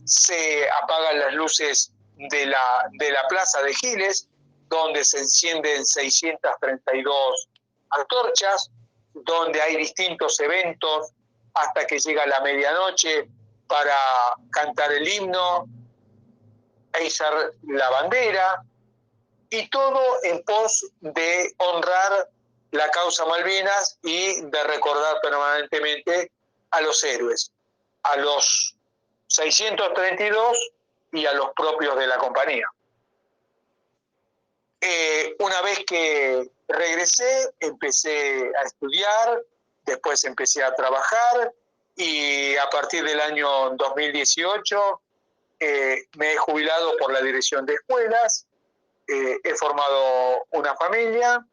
[SPEAKER 2] se apagan las luces de la plaza de Giles, donde se encienden 632 antorchas, donde hay distintos eventos hasta que llega la medianoche para cantar el himno, e izar la bandera, y todo en pos de honrar la causa Malvinas y de recordar permanentemente a los héroes, a los 632 y a los propios de la compañía. Una vez que regresé, empecé a estudiar, después empecé a trabajar, y a partir del año 2018 me he jubilado por la dirección de escuelas. He formado una familia,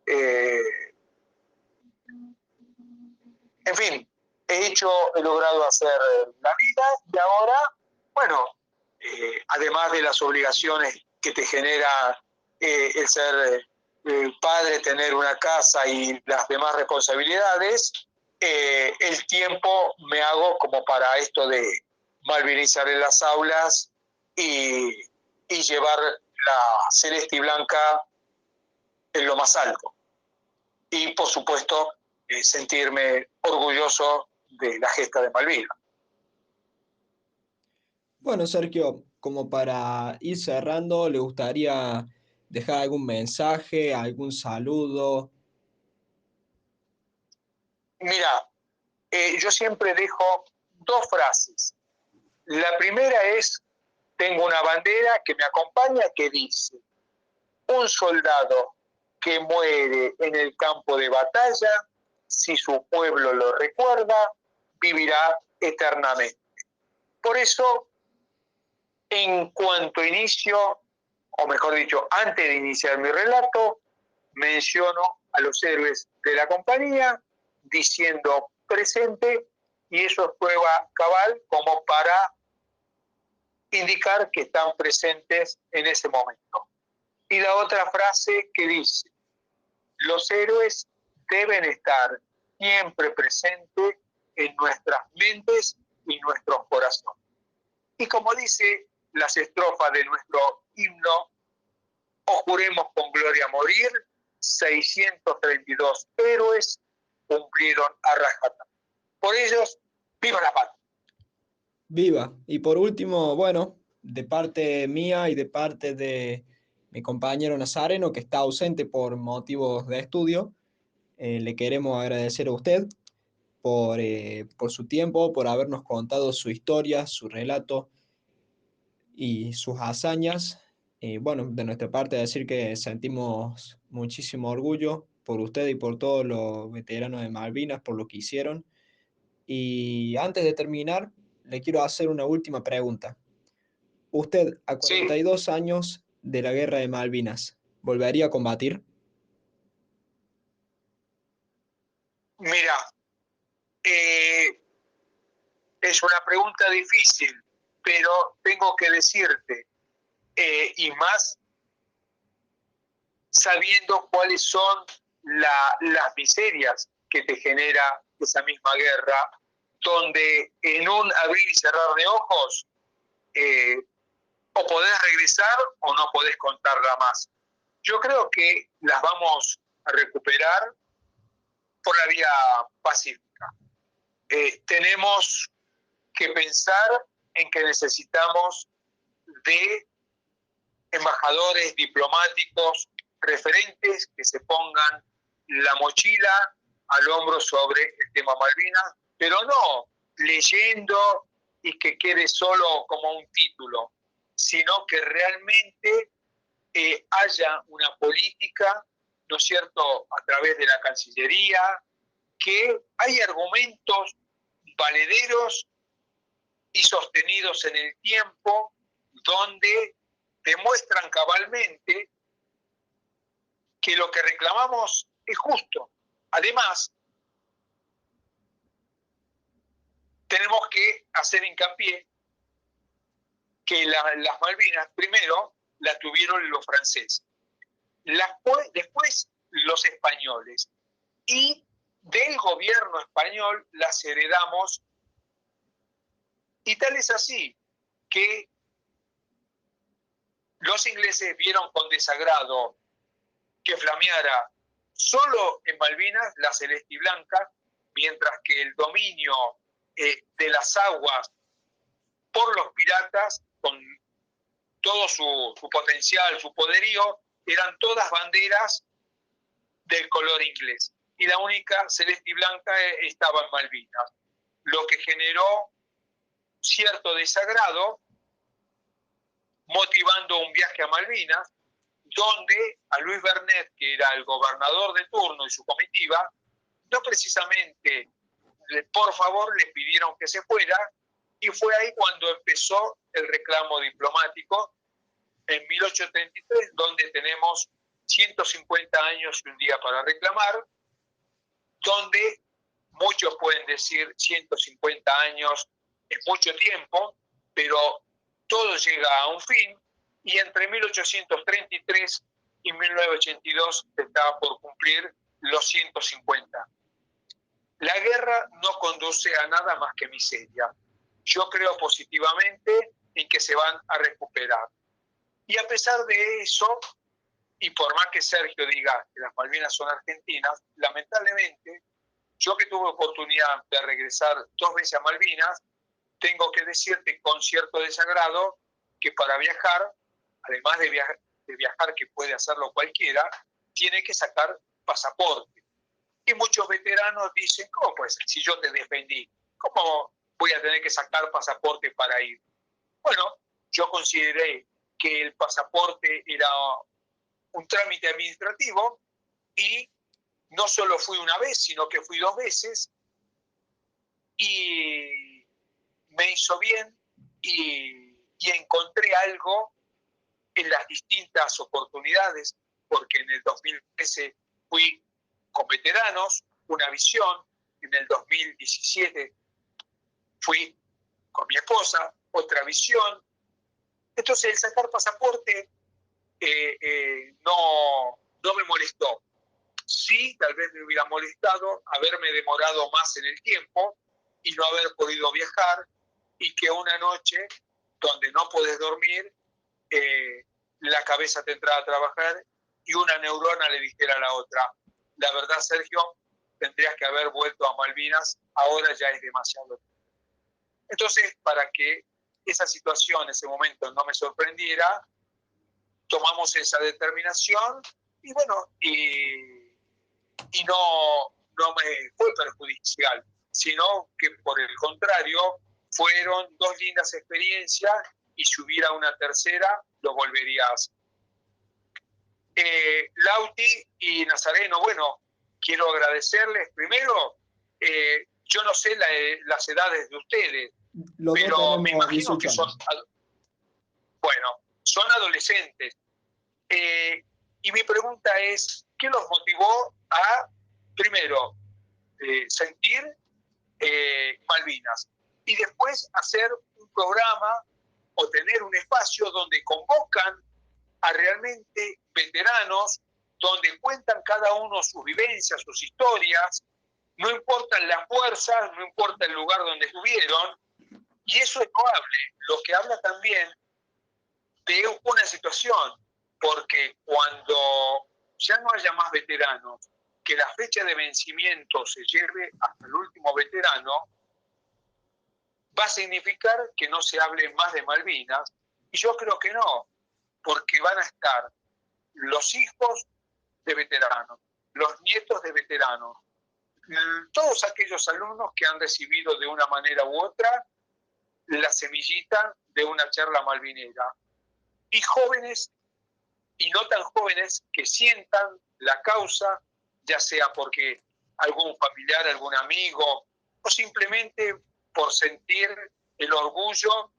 [SPEAKER 2] en fin, he logrado hacer la vida, y ahora, bueno, además de las obligaciones que te genera el ser padre, tener una casa y las demás responsabilidades, el tiempo me hago como para esto de malvinizar en las aulas y llevar la celeste y blanca en lo más alto. Y, por supuesto, sentirme orgulloso de la gesta de Malvinas.
[SPEAKER 1] Bueno, Sergio, como para ir cerrando, ¿le gustaría dejar algún mensaje, algún saludo?
[SPEAKER 2] Mira, yo siempre dejo dos frases. La primera es, tengo una bandera que me acompaña que dice: un soldado que muere en el campo de batalla, si su pueblo lo recuerda, vivirá eternamente. Por eso, en cuanto inicio, o mejor dicho, antes de iniciar mi relato, menciono a los héroes de la compañía diciendo presente, y eso es prueba cabal como para indicar que están presentes en ese momento. Y la otra frase que dice: los héroes deben estar siempre presentes en nuestras mentes y nuestros corazones. Y como dice las estrofas de nuestro himno, o juremos con gloria morir, 632 héroes cumplieron a rajatabla. Por ellos, ¡viva la patria!
[SPEAKER 1] Viva. Y por último, bueno, de parte mía y de parte de mi compañero Nazareno, que está ausente por motivos de estudio, le queremos agradecer a usted por su tiempo, por habernos contado su historia, su relato y sus hazañas. Bueno, de nuestra parte decir que sentimos muchísimo orgullo por usted y por todos los veteranos de Malvinas, por lo que hicieron. Y antes de terminar, le quiero hacer una última pregunta. Usted, a
[SPEAKER 2] Sí,
[SPEAKER 1] 42 años de la Guerra de Malvinas, ¿volvería a combatir?
[SPEAKER 2] mira, eh, es una pregunta difícil, pero tengo que decirte, y más sabiendo cuáles son las miserias que te genera esa misma guerra, donde en un abrir y cerrar de ojos, o podés regresar o no podés contarla más. Yo creo que las vamos a recuperar por la vía pacífica. Tenemos que pensar en que necesitamos de embajadores, diplomáticos, referentes que se pongan la mochila al hombro sobre el tema Malvinas, pero no leyendo y que quede solo como un título, sino que realmente haya una política, ¿no es cierto?, a través de la Cancillería, que hay argumentos valederos y sostenidos en el tiempo, donde demuestran cabalmente que lo que reclamamos es justo. Además, tenemos que hacer hincapié que las Malvinas, primero, las tuvieron los franceses, después los españoles, y del gobierno español las heredamos, y tal es así que los ingleses vieron con desagrado que flameara solo en Malvinas la celeste y blanca, mientras que el dominio de las aguas por los piratas, con todo su potencial, su poderío, eran todas banderas del color inglés. Y la única celeste y blanca estaba en Malvinas, lo que generó cierto desagrado, motivando un viaje a Malvinas, donde a Luis Bernet, que era el gobernador de turno y su comitiva, no precisamente por favor le pidieron que se fuera, y fue ahí cuando empezó el reclamo diplomático en 1833, donde tenemos 150 años y un día para reclamar, donde muchos pueden decir 150 años es mucho tiempo, pero todo llega a un fin, y entre 1833 y 1982 estaba por cumplir los 150. La guerra no conduce a nada más que miseria. Yo creo positivamente en que se van a recuperar. Y a pesar de eso, y por más que Sergio diga que las Malvinas son argentinas, lamentablemente, yo que tuve oportunidad de regresar 2 veces a Malvinas, tengo que decirte con cierto desagrado que para viajar, además de viajar que puede hacerlo cualquiera, tiene que sacar pasaporte. Y muchos veteranos dicen, ¿cómo puede ser? Si yo te defendí, ¿cómo voy a tener que sacar pasaporte para ir? Bueno, yo consideré que el pasaporte era un trámite administrativo, y no solo fui una vez, sino que fui 2 veces, y me hizo bien, y encontré algo en las distintas oportunidades, porque en el 2013 fui con veteranos, una visión, en el 2017 fui con mi esposa, otra visión. Entonces el sacar pasaporte no me molestó. Sí, tal vez me hubiera molestado haberme demorado más en el tiempo y no haber podido viajar, y que una noche donde no podés dormir, la cabeza te entraba a trabajar y una neurona le dijera a la otra, la verdad, Sergio, tendrías que haber vuelto a Malvinas, ahora ya es demasiado. Entonces, para que esa situación, ese momento no me sorprendiera, tomamos esa determinación, y bueno, y no me fue perjudicial, sino que por el contrario, fueron 2 lindas experiencias, y si hubiera una tercera, lo volvería a hacer. Lauti y Nazareno, bueno, quiero agradecerles. Primero, yo no sé las edades de ustedes, pero me imagino que son adolescentes. Y mi pregunta es, ¿qué los motivó a, primero, sentir Malvinas, y después hacer un programa o tener un espacio donde convocan a realmente veteranos, donde cuentan cada uno sus vivencias, sus historias, no importan las fuerzas, no importa el lugar donde estuvieron, y eso es loable, lo que habla también de una situación, porque cuando ya no haya más veteranos, que la fecha de vencimiento se lleve hasta el último veterano, va a significar que no se hable más de Malvinas, Y yo creo que no, porque van a estar los hijos de veteranos, los nietos de veteranos, todos aquellos alumnos que han recibido de una manera u otra la semillita de una charla malvinera, y jóvenes y no tan jóvenes que sientan la causa, ya sea porque algún familiar, algún amigo, o simplemente por sentir el orgullo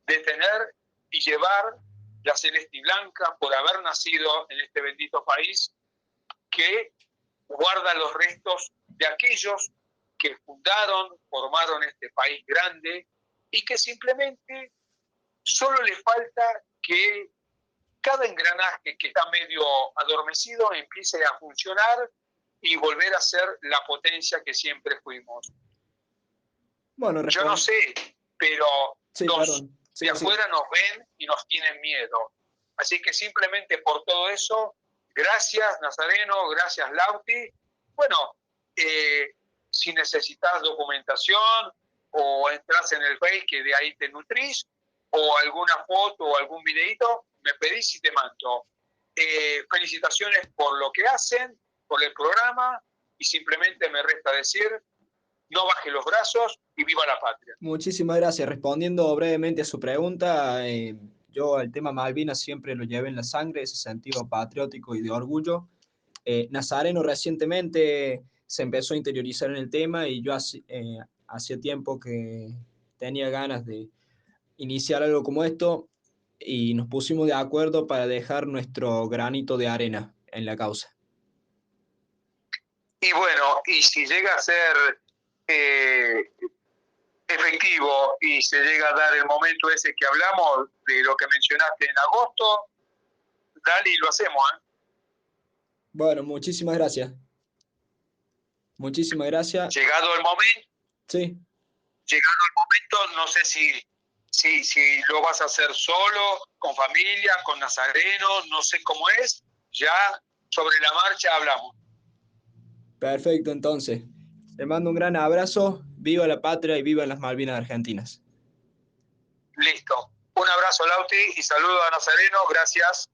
[SPEAKER 2] de tener y llevar la celeste y blanca, por haber nacido en este bendito país, que guarda los restos de aquellos que fundaron, formaron este país grande, y que simplemente solo le falta que cada engranaje que está medio adormecido empiece a funcionar y volver a ser la potencia que siempre fuimos.
[SPEAKER 1] Bueno,
[SPEAKER 2] Yo no sé, pero
[SPEAKER 1] sí,
[SPEAKER 2] de afuera nos ven y nos tienen miedo. Así que simplemente por todo eso, gracias Nazareno, gracias Lauti. Bueno, si necesitas documentación o entras en el Face, que de ahí te nutrís, o alguna foto o algún videito, me pedís y te mando. Felicitaciones por lo que hacen, por el programa, y simplemente me resta decir, no baje los brazos y viva la patria.
[SPEAKER 1] Muchísimas gracias. Respondiendo brevemente a su pregunta, yo el tema Malvinas siempre lo llevé en la sangre, ese sentido patriótico y de orgullo. Nazareno recientemente se empezó a interiorizar en el tema y yo hacía tiempo que tenía ganas de iniciar algo como esto y nos pusimos de acuerdo para dejar nuestro granito de arena en la causa.
[SPEAKER 2] Y bueno, y si llega a ser efectivo y se llega a dar el momento ese que hablamos de lo que mencionaste en agosto, dale y lo hacemos, ¿eh?
[SPEAKER 1] Bueno, muchísimas gracias. Muchísimas gracias.
[SPEAKER 2] Llegado el momento,
[SPEAKER 1] sí.
[SPEAKER 2] Llegado el momento, no sé si lo vas a hacer solo, con familia, con Nazareno, no sé cómo es, ya sobre la marcha hablamos.
[SPEAKER 1] Perfecto, entonces. Te mando un gran abrazo, viva la patria y viva las Malvinas Argentinas.
[SPEAKER 2] Listo. Un abrazo, Lauti, y saludo a Nazareno, gracias.